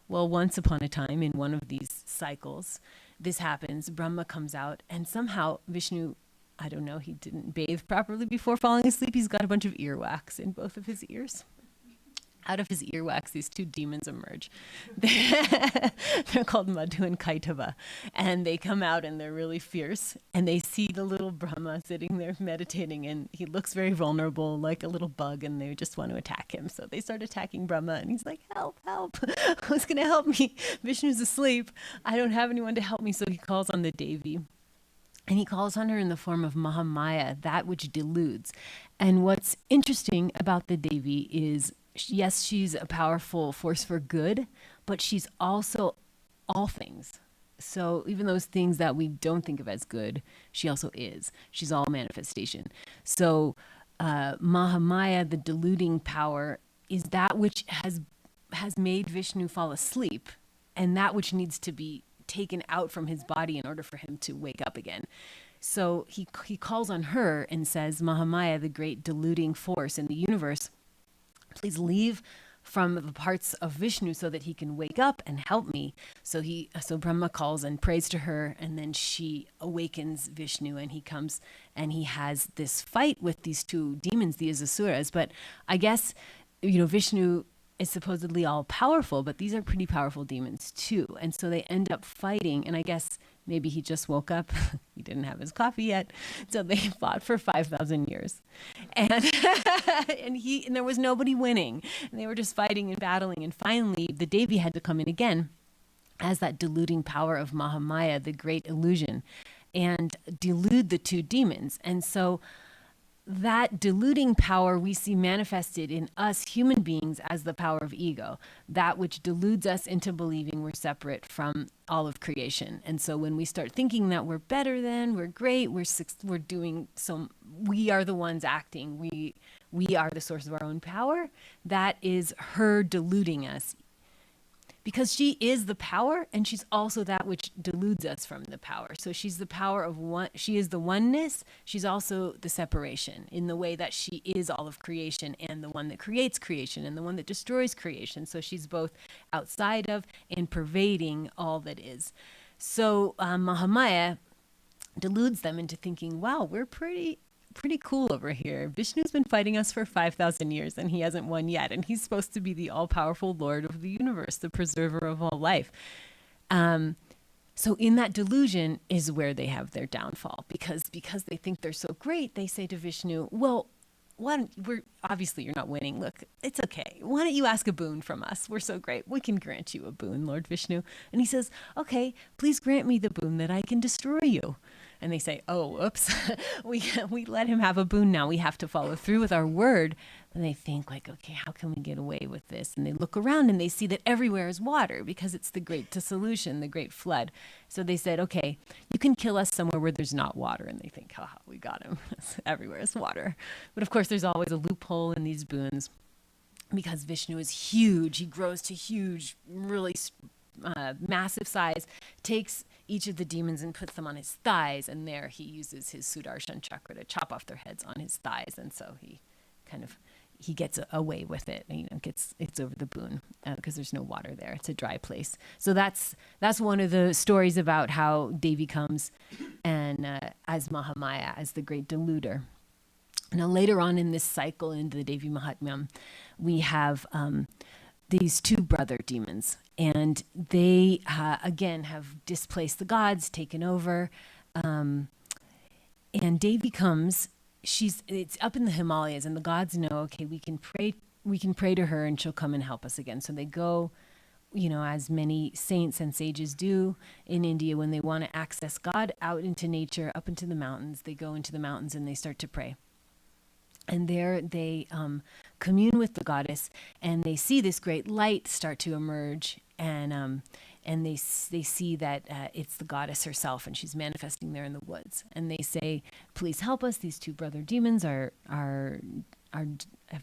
[SPEAKER 9] Well, once upon a time in one of these cycles, this happens. Brahma comes out, and somehow Vishnu, I don't know, he didn't bathe properly before falling asleep. He's got a bunch of earwax in both of his ears. Out of his earwax, these two demons emerge. They're called Madhu and Kaitava. And they come out and they're really fierce. And they see the little Brahma sitting there meditating. And he looks very vulnerable, like a little bug. And they just want to attack him. So they start attacking Brahma. And he's like, help, help. Who's going to help me? Vishnu's asleep. I don't have anyone to help me. So he calls on the Devi. And he calls on her in the form of Mahamaya, that which deludes. And what's interesting about the Devi is, yes, she's a powerful force for good, but she's also all things. So even those things that we don't think of as good, she also is. She's all manifestation. So Mahamaya, the deluding power, is that which has made Vishnu fall asleep, and that which needs to be taken out from his body in order for him to wake up again. So he calls on her and says, Mahamaya, the great deluding force in the universe, please leave from the parts of Vishnu so that he can wake up and help me. So Brahma calls and prays to her, and then she awakens Vishnu, and he comes and he has this fight with these two demons, the Asuras. But I guess, Vishnu is supposedly all powerful, but these are pretty powerful demons too. And so they end up fighting, and I guess maybe he just woke up. He didn't have his coffee yet. So they fought for 5,000 years. And and there was nobody winning. And they were just fighting and battling. And finally, the Devi had to come in again as that deluding power of Mahamaya, the great illusion, and delude the two demons. And so that deluding power we see manifested in us human beings as the power of ego, that which deludes us into believing we're separate from all of creation. And so when we start thinking that we're better than, we're great, we're doing so, we are the ones acting, we are the source of our own power, that is her deluding us. Because she is the power, and she's also that which deludes us from the power. So she's the power of one. She is the oneness. She's also the separation in the way that she is all of creation, and the one that creates creation, and the one that destroys creation. So she's both outside of and pervading all that is. So Mahamaya deludes them into thinking, wow, we're pretty cool over here. Vishnu's been fighting us for 5,000 years and he hasn't won yet. And he's supposed to be the all-powerful Lord of the universe, the preserver of all life. So in that delusion is where they have their downfall, because they think they're so great. They say to Vishnu, well, obviously you're not winning. Look, it's okay. Why don't you ask a boon from us? We're so great. We can grant you a boon, Lord Vishnu. And he says, okay, please grant me the boon that I can destroy you. And they say, oh, oops, we let him have a boon now. We have to follow through with our word. And they think like, okay, how can we get away with this? And they look around and they see that everywhere is water, because it's the great dissolution, the great flood. So they said, okay, you can kill us somewhere where there's not water. And they think, haha, we got him. Everywhere is water. But of course, there's always a loophole in these boons, because Vishnu is huge. He grows to huge, really massive size, takes each of the demons and puts them on his thighs, and there he uses his Sudarshan chakra to chop off their heads on his thighs. And so he gets away with it, it's over the boon, because there's no water there. It's a dry place. So that's one of the stories about how Devi comes and as Mahamaya, as the great deluder. Now later on in this cycle, in the Devi Mahatmyam, we have these two brother demons, and they again have displaced the gods, taken over, and Devi comes. It's up in the Himalayas, and the gods know, okay, we can pray to her and she'll come and help us again. So they go, as many saints and sages do in India when they want to access God, out into nature, up into the mountains. They go into the mountains and they start to pray. And there they commune with the goddess, and they see this great light start to emerge, and they see that it's the goddess herself, and she's manifesting there in the woods. And they say, "Please help us. These two brother demons have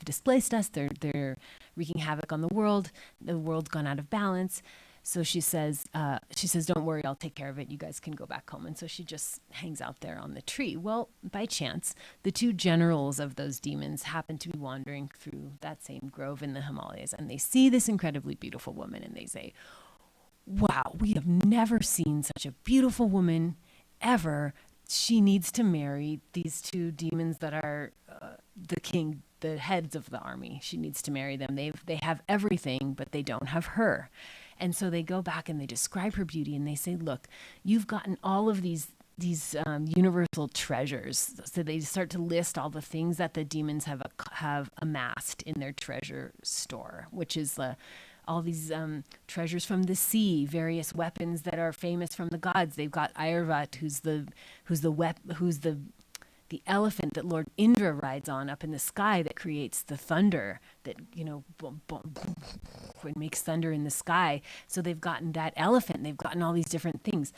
[SPEAKER 9] displaced us. They're wreaking havoc on the world. The world's gone out of balance." So she says, "Don't worry, I'll take care of it. You guys can go back home." And so she just hangs out there on the tree. Well, by chance, the two generals of those demons happen to be wandering through that same grove in the Himalayas, and they see this incredibly beautiful woman, and they say, wow, we have never seen such a beautiful woman ever. She needs to marry these two demons that are the heads of the army. She needs to marry them. They have everything, but they don't have her. And so they go back and they describe her beauty and they say, look, you've gotten all of these universal treasures. So they start to list all the things that the demons have amassed in their treasure store, which is all these treasures from the sea, various weapons that are famous from the gods. They've got Airvat, who's the elephant that Lord Indra rides on up in the sky that creates the thunder that, boom, boom, boom, it makes thunder in the sky. So they've gotten that elephant, they've gotten all these different things.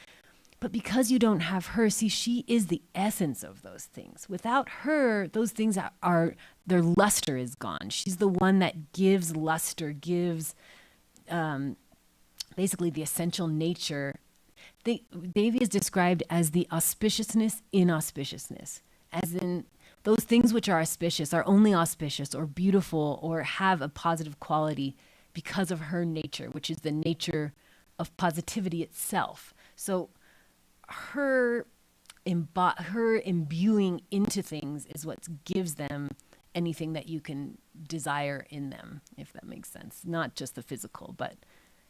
[SPEAKER 9] But because you don't have her, see, she is the essence of those things. Without her, those things are their luster is gone. She's the one that gives luster, gives basically the essential nature. Devi is described as the auspiciousness in auspiciousness, as in those things which are auspicious are only auspicious or beautiful or have a positive quality because of her nature, which is the nature of positivity itself. So her imbuing into things is what gives them anything that you can desire in them, if that makes sense. Not just the physical, but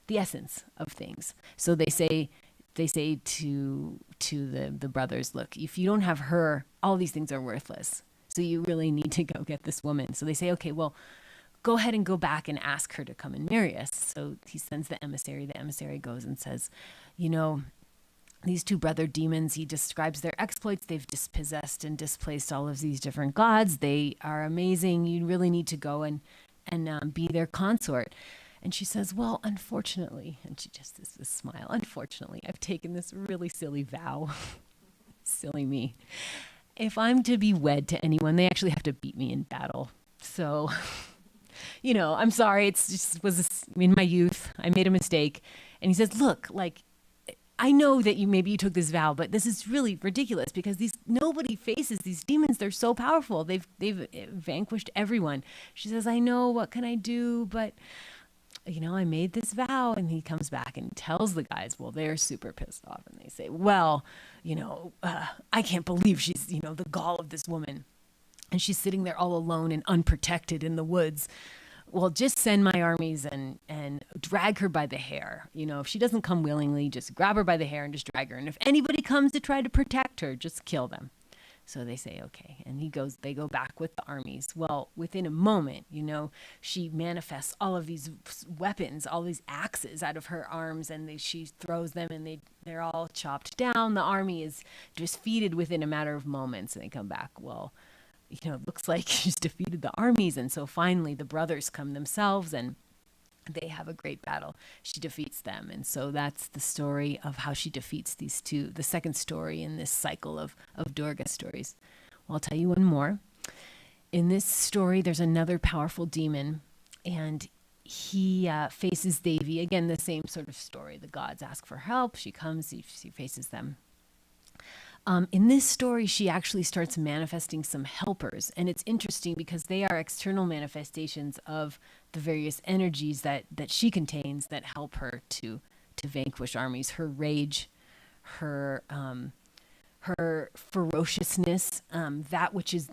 [SPEAKER 9] the essence of things. So they say to the brothers, look, if you don't have her, all these things are worthless. So you really need to go get this woman. So they say, okay, well, go ahead and go back and ask her to come and marry us. So he sends the emissary. The emissary goes and says, these two brother demons, he describes their exploits. They've dispossessed and displaced all of these different gods. They are amazing. You really need to go and be their consort. And she says, well, unfortunately, and she just does this smile, unfortunately, I've taken this really silly vow. Silly me. If I'm to be wed to anyone, they actually have to beat me in battle. So, I'm sorry. It's just was in my youth. I made a mistake. And he says, look, I know that maybe you took this vow, but this is really ridiculous because nobody faces these demons. They're so powerful. They've vanquished everyone. She says, I know, what can I do? But, I made this vow. And he comes back and tells the guys, well, they're super pissed off. And they say, well, I can't believe she's, the gall of this woman. And she's sitting there all alone and unprotected in the woods. Well, just send my armies and drag her by the hair. If she doesn't come willingly, just grab her by the hair and just drag her. And if anybody comes to try to protect her, just kill them. So they say, okay. And they go back with the armies. Well, within a moment, she manifests all of these weapons, all these axes out of her arms, and she throws them and they're all chopped down. The army is defeated within a matter of moments and they come back. Well, it looks like she's defeated the armies. And so finally the brothers come themselves and they have a great battle. She defeats them. And so that's the story of how she defeats these two, the second story in this cycle of Durga stories. Well, I'll tell you one more. In this story, there's another powerful demon and he faces Devi. Again, the same sort of story. The gods ask for help. She comes, she faces them. In this story, she actually starts manifesting some helpers. And it's interesting because they are external manifestations of the various energies that she contains that help her to vanquish armies. Her rage, her ferociousness, that which is,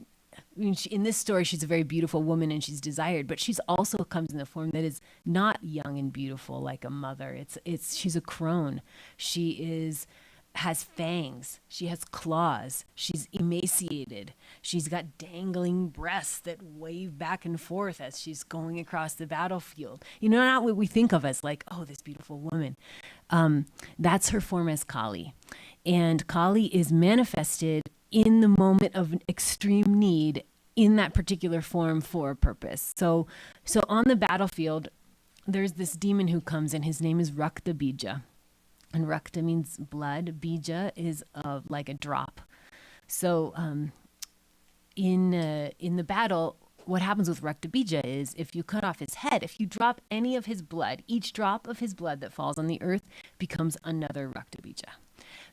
[SPEAKER 9] in this story, she's a very beautiful woman and she's desired, but she's also comes in a form that is not young and beautiful like a mother. She's a crone. She has fangs, she has claws, she's emaciated, she's got dangling breasts that wave back and forth as she's going across the battlefield. Not what we think of as like, oh, this beautiful woman. That's her form as Kali. And Kali is manifested in the moment of extreme need in that particular form for a purpose. So on the battlefield, there's this demon who comes and his name is Rakta Bija. And Rakta means blood. Bija is like a drop. So in the battle, what happens with Rakta Bija is if you cut off his head, if you drop any of his blood, each drop of his blood that falls on the earth becomes another Rakta Bija.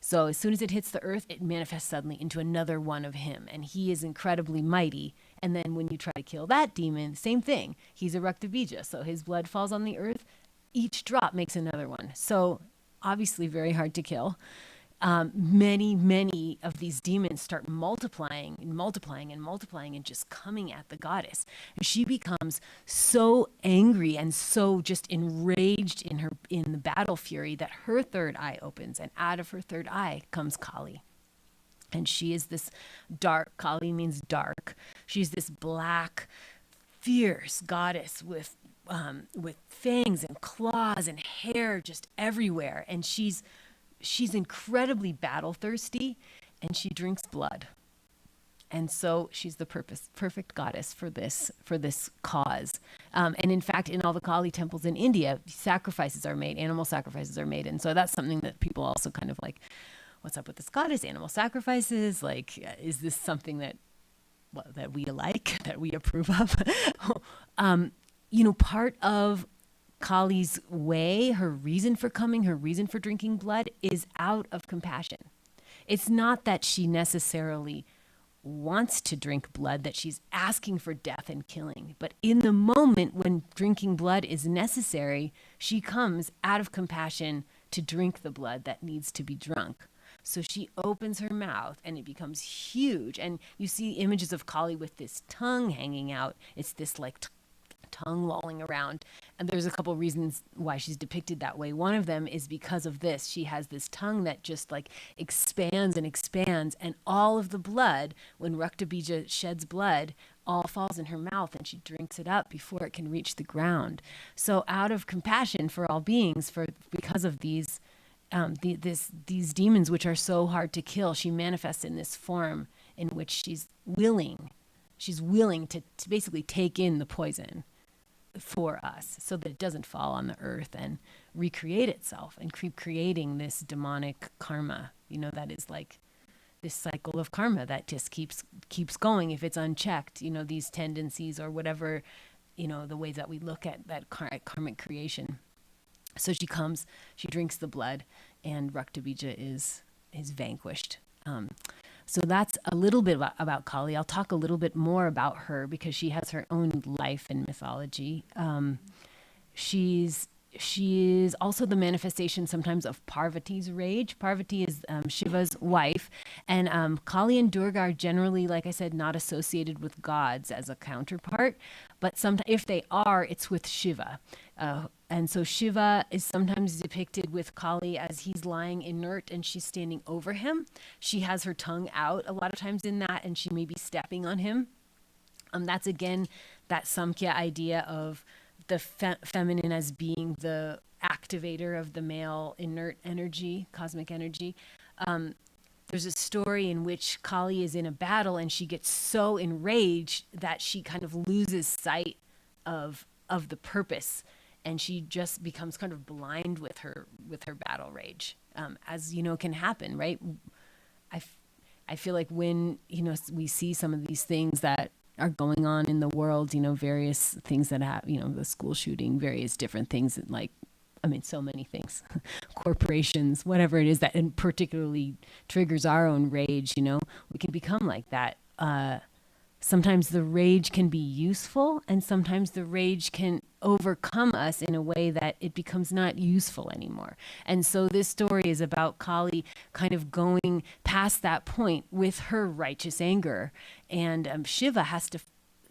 [SPEAKER 9] So as soon as it hits the earth, it manifests suddenly into another one of him. And he is incredibly mighty. And then when you try to kill that demon, same thing. He's a Rakta Bija. So his blood falls on the earth. each drop makes another one. So obviously very hard to kill. Many of these demons start multiplying and multiplying and multiplying and just coming at the goddess. And she becomes so angry and so just enraged in the battle fury that her third eye opens, and out of her third eye comes Kali. And she is this dark, Kali means dark. She's this black, fierce goddess with fangs and claws and hair just everywhere. And she's incredibly battle thirsty, and she drinks blood. And so she's the perfect goddess for this cause. And in fact, in all the Kali temples in India, sacrifices are made, animal sacrifices are made. And so that's something that people also kind of like, what's up with this goddess? Animal sacrifices? Like, is this something that we like, that we approve of? Part of Kali's way, her reason for coming, her reason for drinking blood is out of compassion. It's not that she necessarily wants to drink blood, that she's asking for death and killing. But in the moment when drinking blood is necessary, she comes out of compassion to drink the blood that needs to be drunk. So she opens her mouth and it becomes huge. And you see images of Kali with this tongue hanging out. It's this like tongue lolling around. And there's a couple reasons why she's depicted that way. One of them is because of this. She has this tongue that just like expands and expands, and all of the blood, when Raktabija sheds blood, all falls in her mouth and she drinks it up before it can reach the ground. So out of compassion for all beings, because of these demons which are so hard to kill, she manifests in this form in which she's willing to basically take in the poison for us so that it doesn't fall on the earth and recreate itself and keep creating this demonic karma, that is like this cycle of karma that just keeps going if it's unchecked, these tendencies or whatever, the ways that we look at that karmic creation. So she comes, she drinks the blood, and Raktabija is vanquished. So that's a little bit about Kali. I'll talk a little bit more about her because she has her own life and mythology. She is also the manifestation sometimes of Parvati's rage. Parvati is Shiva's wife, and Kali and Durga are generally, like I said, not associated with gods as a counterpart, but sometimes if they are, it's with Shiva. And so Shiva is sometimes depicted with Kali as he's lying inert and she's standing over him. She has her tongue out a lot of times in that, and she may be stepping on him. That's again that Samkhya idea of the feminine as being the activator of the male inert energy, cosmic energy. There's a story in which Kali is in a battle and she gets so enraged that she kind of loses sight of the purpose, and she just becomes kind of blind with her battle rage, as can happen, right? I feel like when we see some of these things that are going on in the world, various things that have, the school shooting, various different things, so many things, corporations, whatever it is that particularly triggers our own rage, we can become like that. Sometimes the rage can be useful, and sometimes the rage can overcome us in a way that it becomes not useful anymore. And so this story is about Kali kind of going past that point with her righteous anger, and Shiva has to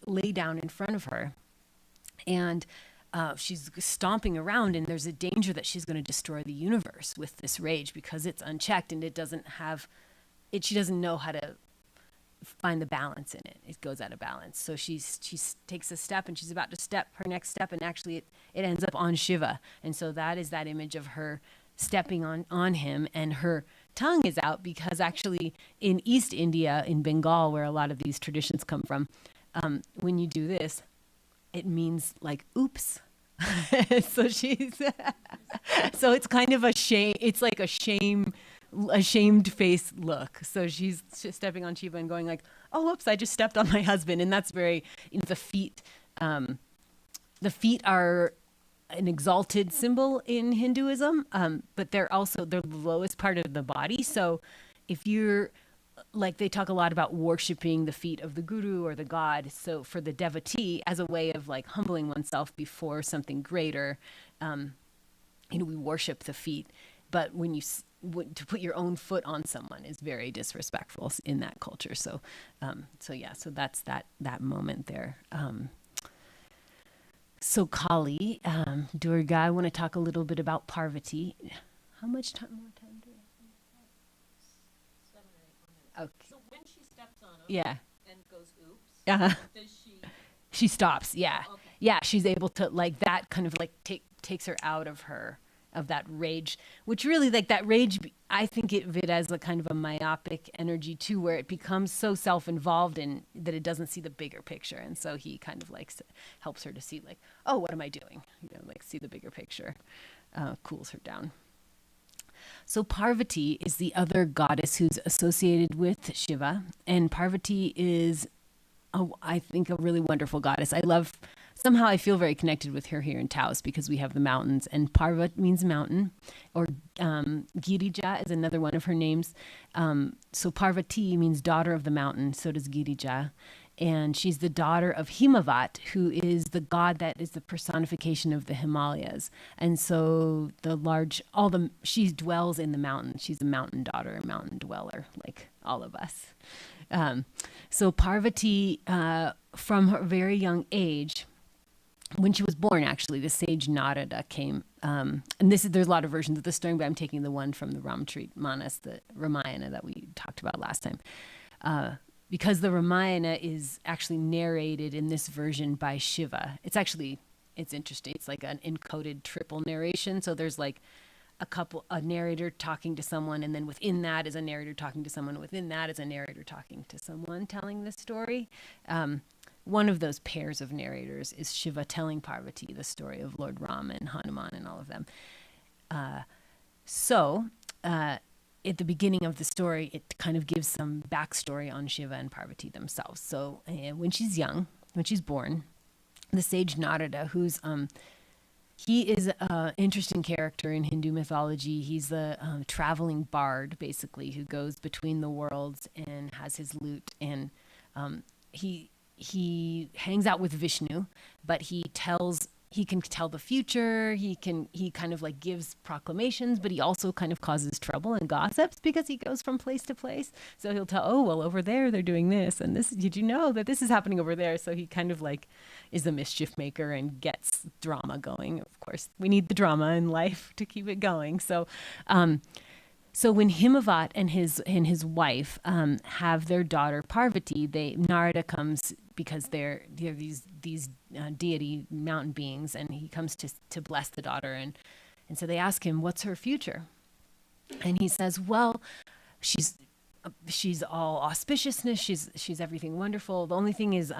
[SPEAKER 9] lay down in front of her, and she's stomping around, and there's a danger that she's going to destroy the universe with this rage because it's unchecked and she doesn't know how to find the balance in it. It goes out of balance. So she takes a step, and she's about to step her next step, and actually it ends up on Shiva. And so that is that image of her stepping on him, and her tongue is out because actually in East India, in Bengal, where a lot of these traditions come from, when you do this, it means like oops. So so it's kind of a shame. It's like a shamed face look. So she's stepping on Shiva and going like, oh, whoops, I just stepped on my husband. And that's very, the feet are an exalted symbol in Hinduism, but they're the lowest part of the body. So if you're like, they talk a lot about worshiping the feet of the guru or the god. So for the devotee, as a way of like humbling oneself before something greater, we worship the feet, but when to put your own foot on someone is very disrespectful in that culture. So so that's that moment there. So Kali, Durga, I want to talk a little bit about Parvati. How much more time do we have?
[SPEAKER 1] 7 or 8 minutes.
[SPEAKER 9] Okay.
[SPEAKER 1] So when she steps on him
[SPEAKER 9] Yeah.
[SPEAKER 1] and goes oops, does she?
[SPEAKER 9] She stops. Yeah.
[SPEAKER 1] Okay.
[SPEAKER 9] Yeah. She's able to, like, that kind of like takes her out of that rage, which really, like, that rage, I think of it as a kind of a myopic energy too, where it becomes so self-involved in that it doesn't see the bigger picture. And so he kind of like helps her to see, like, oh, what am I doing? Like, see the bigger picture, cools her down. So Parvati is the other goddess who's associated with Shiva, and Parvati is, I think, a really wonderful goddess. Somehow I feel very connected with her here in Taos because we have the mountains, and Parvat means mountain, or Girija is another one of her names. So Parvati means daughter of the mountain, so does Girija. And she's the daughter of Himavat, who is the god that is the personification of the Himalayas. And so she dwells in the mountain. She's a mountain daughter, a mountain dweller, like all of us. So Parvati, from her very young age, when she was born, actually, the sage Narada came, and there's a lot of versions of the story, but I'm taking the one from the Manas, the Ramayana that we talked about last time. Because the Ramayana is actually narrated in this version by Shiva. It's interesting. It's like an encoded triple narration. So there's like a narrator talking to someone, and then within that is a narrator talking to someone, within that is a narrator talking to someone telling the story. One of those pairs of narrators is Shiva telling Parvati the story of Lord Rama and Hanuman and all of them. At the beginning of the story, it kind of gives some backstory on Shiva and Parvati themselves. So when she's born, the sage Narada, he is an interesting character in Hindu mythology. He's a traveling bard, basically, who goes between the worlds and has his lute. And he hangs out with Vishnu, but he can tell the future. He kind of like gives proclamations, but he also kind of causes trouble and gossips because he goes from place to place. So he'll tell, oh, well, over there they're doing this, and this, did you know that this is happening over there? So he kind of like is a mischief maker and gets drama going. Of course, we need the drama in life to keep it going. So when Himavat and his wife have their daughter Parvati, Narada comes because they're these deity mountain beings, and he comes to bless the daughter, and so they ask him, what's her future? And he says, well, she's all auspiciousness, she's everything wonderful. The only thing is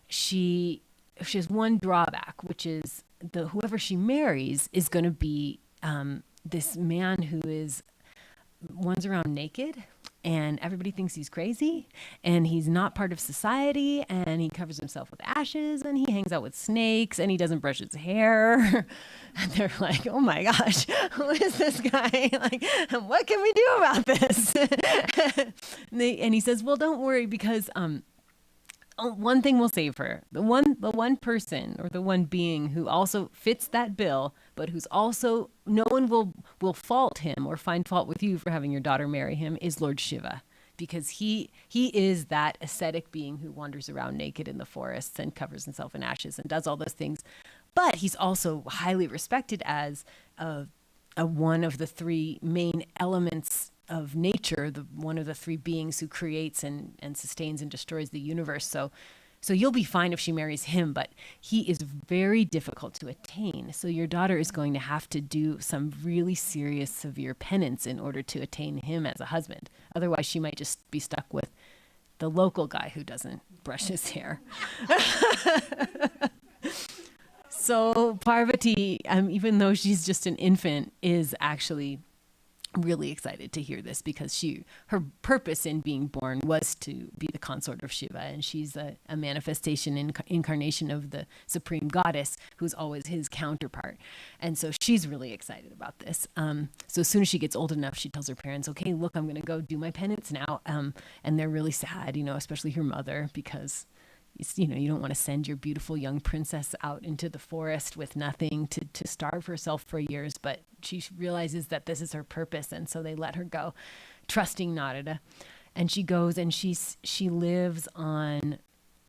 [SPEAKER 9] she has one drawback, which is whoever she marries is going to be this man who runs around naked, and everybody thinks he's crazy, and he's not part of society, and he covers himself with ashes, and he hangs out with snakes, and he doesn't brush his hair. And they're like, oh my gosh, who is this guy? Like, what can we do about this? And he says, well, don't worry, because one thing will save her. The one person or the one being who also fits that bill, but who's also, no one will fault him or find fault with you for having your daughter marry him, is Lord Shiva. Because he is that ascetic being who wanders around naked in the forests and covers himself in ashes and does all those things. But he's also highly respected as a one of the three main elements of nature, one of the three beings who creates and sustains and destroys the universe. So you'll be fine if she marries him, but he is very difficult to attain. So your daughter is going to have to do some really serious, severe penance in order to attain him as a husband. Otherwise, she might just be stuck with the local guy who doesn't brush his hair. So Parvati, even though she's just an infant, is actually really excited to hear this, because her purpose in being born was to be the consort of Shiva, and she's a manifestation incarnation of the supreme goddess, who's always his counterpart. And so she's really excited about this. So as soon as she gets old enough, she tells her parents, okay, look, I'm going to go do my penance now. And they're really sad, especially her mother, because You don't want to send your beautiful young princess out into the forest with nothing to starve herself for years. But she realizes that this is her purpose, and so they let her go, trusting Narada. And she goes and she lives on.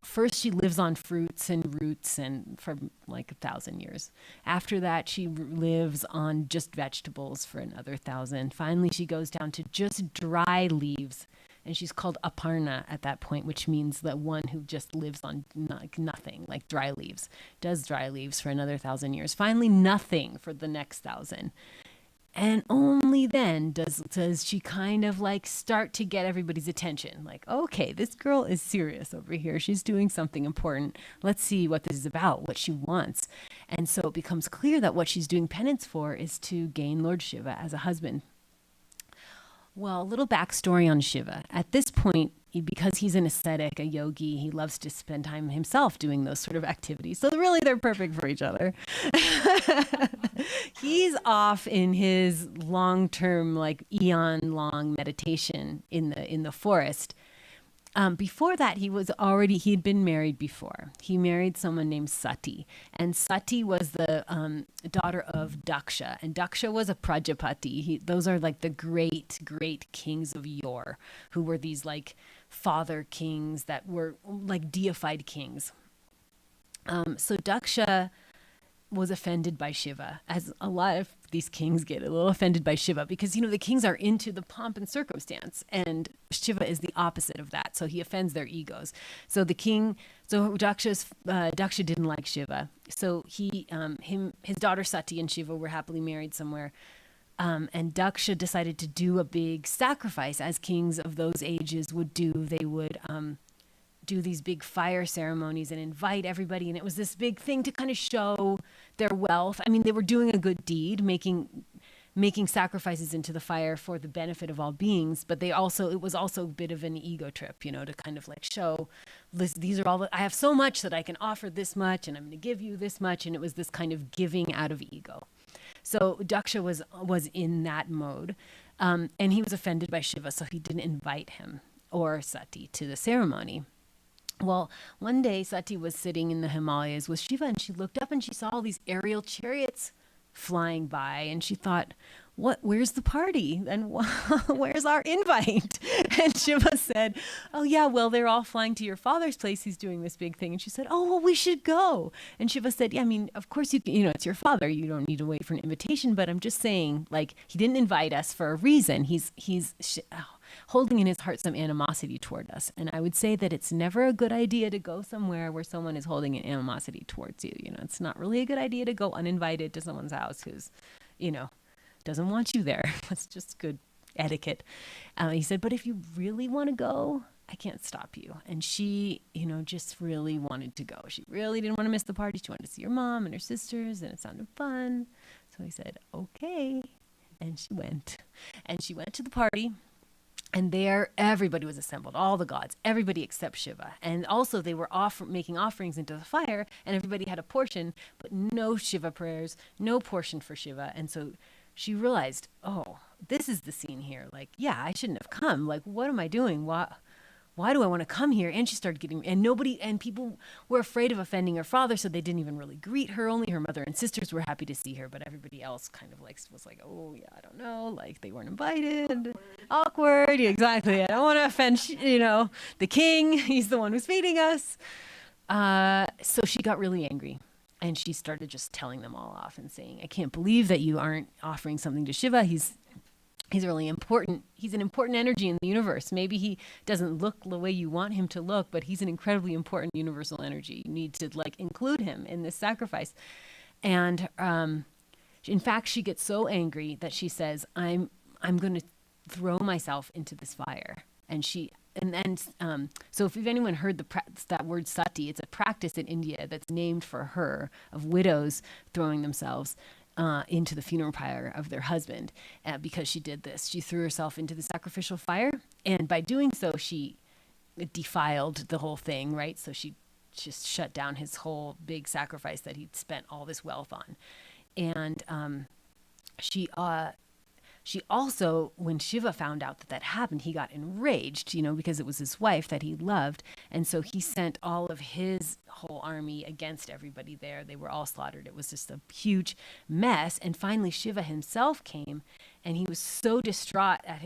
[SPEAKER 9] First, she lives on fruits and roots and for like 1,000 years. After that, she lives on just vegetables for another 1,000. Finally, she goes down to just dry leaves. And she's called Aparna at that point, which means the one who just lives on nothing, like dry leaves. Does dry leaves for another 1,000 years. Finally, nothing for the next 1,000. And only then does she kind of like start to get everybody's attention. Like, okay, this girl is serious over here. She's doing something important. Let's see what this is about, what she wants. And so it becomes clear that what she's doing penance for is to gain Lord Shiva as a husband. Well, a little backstory on Shiva. At this point, because he's an ascetic, a yogi, he loves to spend time himself doing those sort of activities. So really, they're perfect for each other. He's off in his long-term, like eon-long meditation in the forest. Before that, he'd been married before. He married someone named Sati. And Sati was the daughter of Daksha. And Daksha was a Prajapati. Those are like the great, great kings of yore, who were these like father kings that were like deified kings. So Daksha was offended by Shiva, as a lot of these kings get a little offended by Shiva, because, the kings are into the pomp and circumstance, and Shiva is the opposite of that. So he offends their egos. So Daksha didn't like Shiva. So his daughter Sati and Shiva were happily married somewhere. And Daksha decided to do a big sacrifice, as kings of those ages would do. They would do these big fire ceremonies and invite everybody. And it was this big thing to kind of show their wealth. I mean, they were doing a good deed, making sacrifices into the fire for the benefit of all beings. But it was also a bit of an ego trip, to kind of like show these are all, I have so much that I can offer this much, and I'm going to give you this much. And it was this kind of giving out of ego. So Daksha was in that mode. And he was offended by Shiva, so he didn't invite him or Sati to the ceremony. Well, one day Sati was sitting in the Himalayas with Shiva, and she looked up and she saw all these aerial chariots flying by, and she thought, where's the party? And where's our invite? And Shiva said, oh yeah, well, they're all flying to your father's place. He's doing this big thing. And she said, oh, well, we should go. And Shiva said, yeah, I mean, of course it's your father. You don't need to wait for an invitation, but I'm just saying, like, he didn't invite us for a reason. He's holding in his heart some animosity toward us. And I would say that it's never a good idea to go somewhere where someone is holding an animosity towards you. It's not really a good idea to go uninvited to someone's house who's, doesn't want you there. It's just good etiquette. He said, but if you really want to go, I can't stop you. And she, just really wanted to go. She really didn't want to miss the party. She wanted to see her mom and her sisters, and it sounded fun. So he said, okay. And she went. And she went to the party. And there, everybody was assembled, all the gods, everybody except Shiva. And also they were making offerings into the fire, and everybody had a portion, but no Shiva prayers, no portion for Shiva. And so she realized, oh, this is the scene here. Like, yeah, I shouldn't have come. Like, what am I doing? Why do I want to come here? And she started and people were afraid of offending her father, so they didn't even really greet her. Only her mother and sisters were happy to see her, but everybody else kind of like was like, oh yeah, I don't know, like they weren't invited. Awkward. Yeah, exactly. I don't want to offend, the king. He's the one who's feeding us. So she got really angry. And she started just telling them all off and saying, I can't believe that you aren't offering something to Shiva. He's really important. He's an important energy in the universe. Maybe he doesn't look the way you want him to look, but he's an incredibly important universal energy. You need to include him in this sacrifice. And in fact, she gets so angry that she says, I'm going to throw myself into this fire. So if anyone heard that word sati, it's a practice in India that's named for her, of widows throwing themselves into the funeral pyre of their husband, because she did this. She threw herself into the sacrificial fire, and by doing so, she defiled the whole thing, right? So she just shut down his whole big sacrifice that he'd spent all this wealth on. And she She also, when Shiva found out that that happened, he got enraged, because it was his wife that he loved. And so he sent all of his whole army against everybody there. They were all slaughtered. It was just a huge mess. And finally, Shiva himself came, and he was so distraught at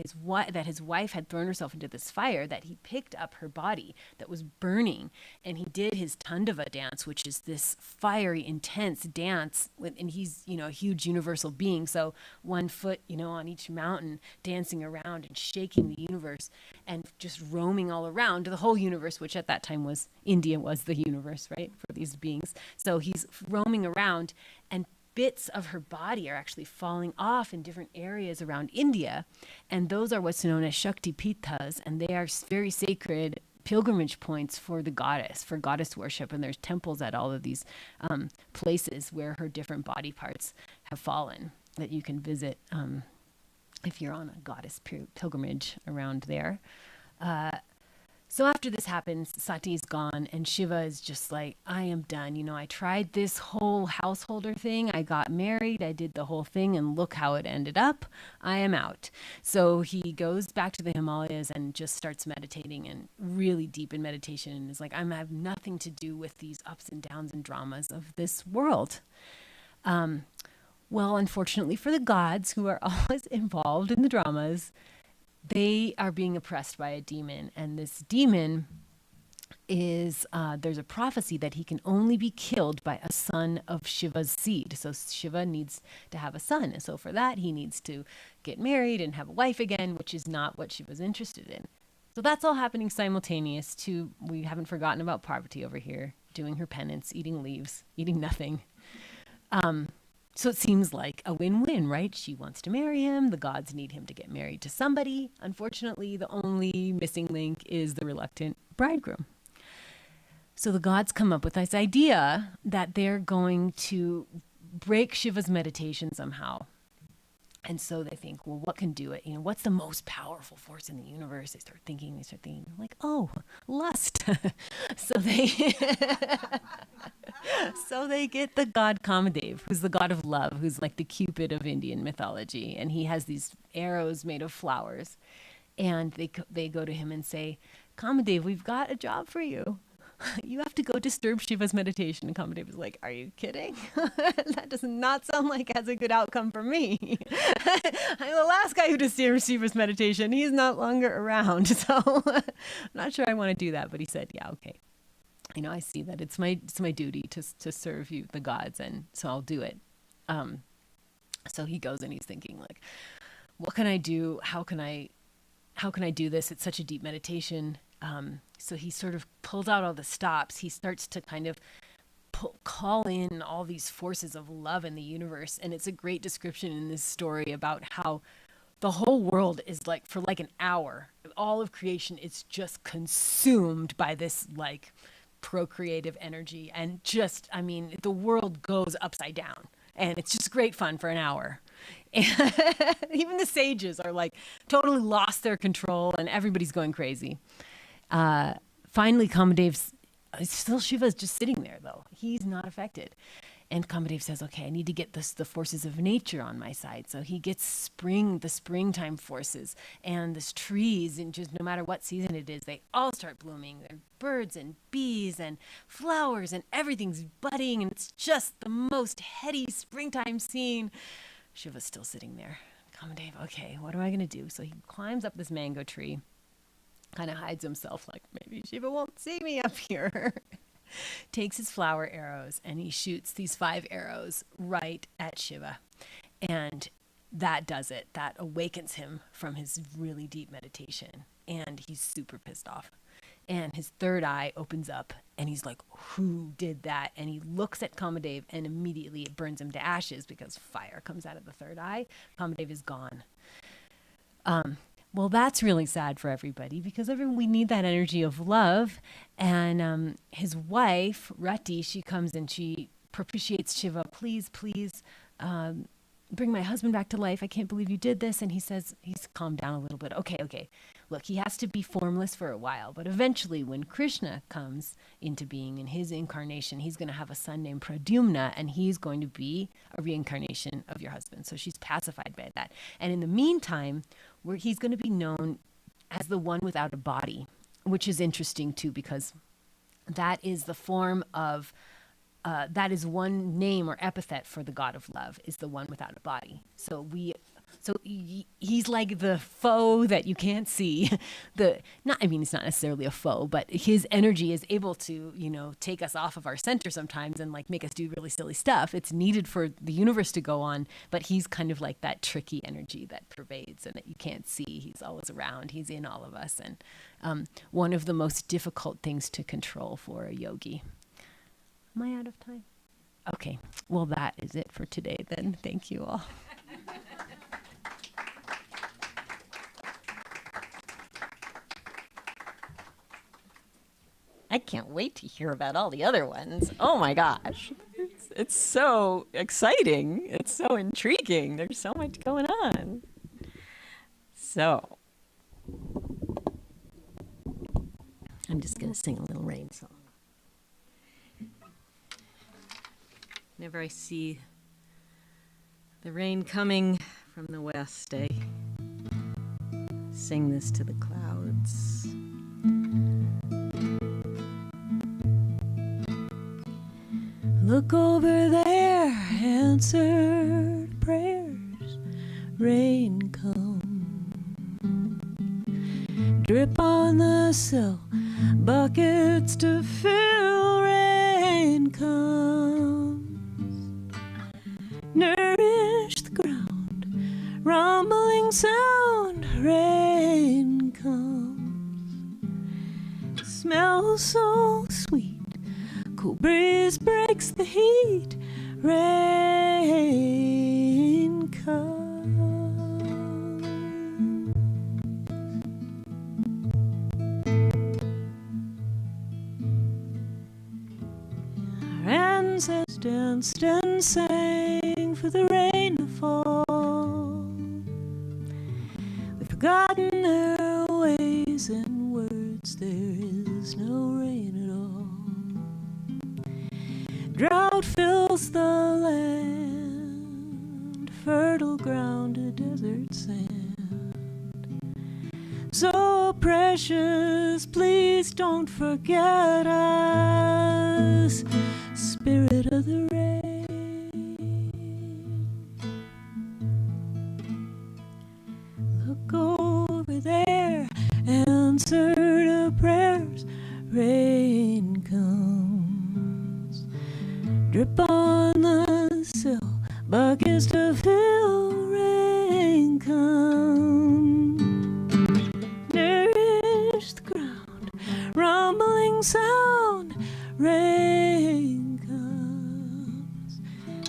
[SPEAKER 9] that his wife had thrown herself into this fire that he picked up her body that was burning, and he did his Tandava Dance, which is this fiery, intense dance. And he's, a huge universal being. So 1 foot, on each mountain, dancing around and shaking the universe and just roaming all around the whole universe, which at that time was India was the universe, right, for these beings. So he's roaming around, and bits of her body are actually falling off in different areas around India. And those are what's known as Shaktipitas, and they are very sacred pilgrimage points for the goddess, for goddess worship. And there's temples at all of these places where her different body parts have fallen that you can visit if you're on a goddess pilgrimage around there. So after this happens, Sati's gone, and Shiva is just like, I am done. I tried this whole householder thing. I got married. I did the whole thing, and look how it ended up. I am out. So he goes back to the Himalayas and just starts meditating, and really deep in meditation, and is like, I have nothing to do with these ups and downs and dramas of this world. Well, unfortunately for the gods, who are always involved in the dramas, they are being oppressed by a demon. And this demon is, there's a prophecy that he can only be killed by a son of Shiva's seed. So Shiva needs to have a son. And so for that, he needs to get married and have a wife again, which is not what Shiva's interested in. So that's all happening simultaneous to, we haven't forgotten about Parvati over here, doing her penance, eating leaves, eating nothing. So it seems like a win-win, right? She wants to marry him. The gods need him to get married to somebody. Unfortunately, the only missing link is the reluctant bridegroom. So the gods come up with this idea that they're going to break Shiva's meditation somehow. And so they think, well, what can do it? What's the most powerful force in the universe? They start thinking, like, oh, lust. So they so they get the god Kamadev, who's the god of love, who's like the Cupid of Indian mythology. And he has these arrows made of flowers. And they go to him and say, Kamadev, we've got a job for you. You have to go disturb Shiva's meditation. And Kamadev is like, are you kidding? That does not sound like it has a good outcome for me. I'm the last guy who disturbs Shiva's meditation. He's not longer around. So I'm not sure I want to do that. But he said, yeah, okay. I see that it's my duty to serve you, the gods. And so I'll do it. So he goes and he's thinking like, what can I do? How can I do this? It's such a deep meditation. So he sort of pulls out all the stops. He starts to kind of call in all these forces of love in the universe. And it's a great description in this story about how the whole world is like, for like an hour, all of creation is just consumed by this like procreative energy. And just, the world goes upside down. And it's just great fun for an hour. And even the sages are like totally lost their control, and everybody's going crazy. Finally, Shiva's just sitting there, though. He's not affected. And Kamadev says, okay, I need to get the forces of nature on my side. So he gets the springtime forces, and the trees, and just no matter what season it is, they all start blooming. There are birds and bees and flowers, and everything's budding, and it's just the most heady springtime scene. Shiva's still sitting there. Kamadev, okay, what am I going to do? So he climbs up this mango tree, kind of hides himself like, maybe Shiva won't see me up here. Takes his flower arrows, and he shoots these 5 arrows right at Shiva. And that does it. That awakens him from his really deep meditation. And he's super pissed off. And his third eye opens up, and he's like, who did that? And he looks at Kamadev, and immediately it burns him to ashes because fire comes out of the third eye. Kamadev is gone. Well, that's really sad for everybody because we need that energy of love. And his wife, Rati, she comes and she propitiates Shiva. Please, bring my husband back to life. I can't believe you did this. And he says, he's calmed down a little bit. Okay. Look, he has to be formless for a while, but eventually when Krishna comes into being in his incarnation, he's going to have a son named Pradyumna, and he's going to be a reincarnation of your husband. So she's pacified by that. And in the meantime, he's going to be known as the one without a body, which is interesting too, because that is the form of that is one name or epithet for the god of love, is the one without a body. So he's like the foe that you can't see. It's not necessarily a foe, but his energy is able to, take us off of our center sometimes and like make us do really silly stuff. It's needed for the universe to go on, but he's kind of like that tricky energy that pervades and that you can't see. He's always around. He's in all of us, and one of the most difficult things to control for a yogi. Am I out of time? Okay. Well, that is it for today then. Thank you all.
[SPEAKER 1] I can't wait to hear about all the other ones. Oh my gosh. It's so exciting. It's so intriguing. There's so much going on. So, I'm just going to sing a little rain song. Whenever I see the rain coming from the west, I sing this to the clouds. Look over there, answered prayers, rain come. Drip on the sill, buckets to fill, rain comes. Nourish the ground, rumbling sound, rain comes. Smells so sweet, cool breeze breaks the heat, rain comes. Our ancestors danced and sang for the rain to fall. We've forgotten their ways and words, there is no rain at all. Drought fills the land, fertile ground a desert sand. So precious, please don't forget us, Spirit of the rain. Look over there, answer to prayers, rain comes. Drip on the sill, buckets to fill, rain comes. Nourish the ground, rumbling sound, rain comes.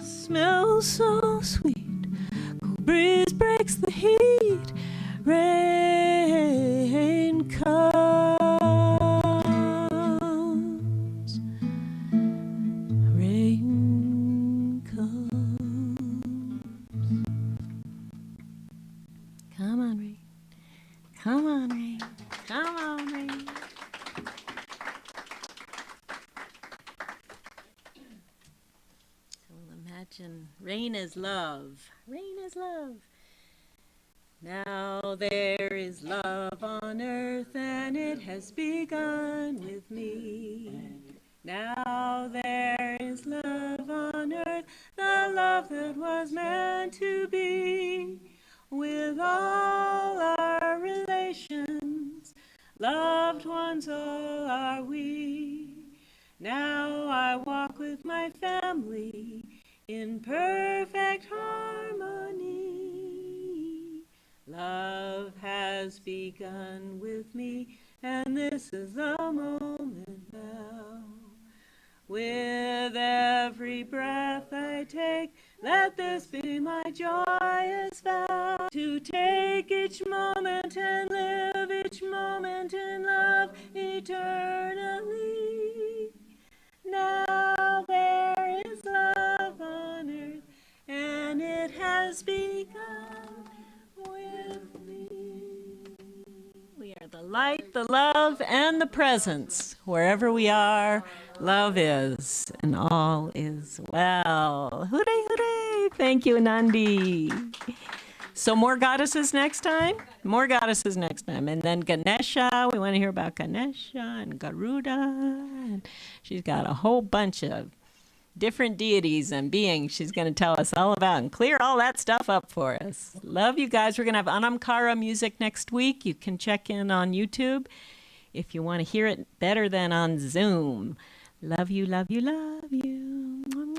[SPEAKER 1] Smells so sweet, cool breeze breaks the heat, rain comes. Rain comes. Come on, rain. Come on, rain. Come on, rain. So we'll imagine rain is love. Rain is love. Now there is love on earth, and it has begun with me. Now there is love on earth, the love that was meant to be. With all our relations, loved ones all are we. Now I walk with my family in perfect harmony. Love has begun with me, and this is the moment now. With every breath I take, let this be my joyous vow. To take each moment and live each moment in love eternally. Now there is love on earth, and it has has begun with me. We are the light, the love, and the presence. Wherever we are, love is, and all is well. Hooray, hooray! Thank you, Anandi. So more goddesses next time? More goddesses next time. And then Ganesha, we want to hear about Ganesha and Garuda. And she's got a whole bunch of different deities and beings she's going to tell us all about and clear all that stuff up for us. Love you guys. We're going to have Anamkara music next week. You can check in on YouTube if you want to hear it better than on Zoom. Love you, love you, love.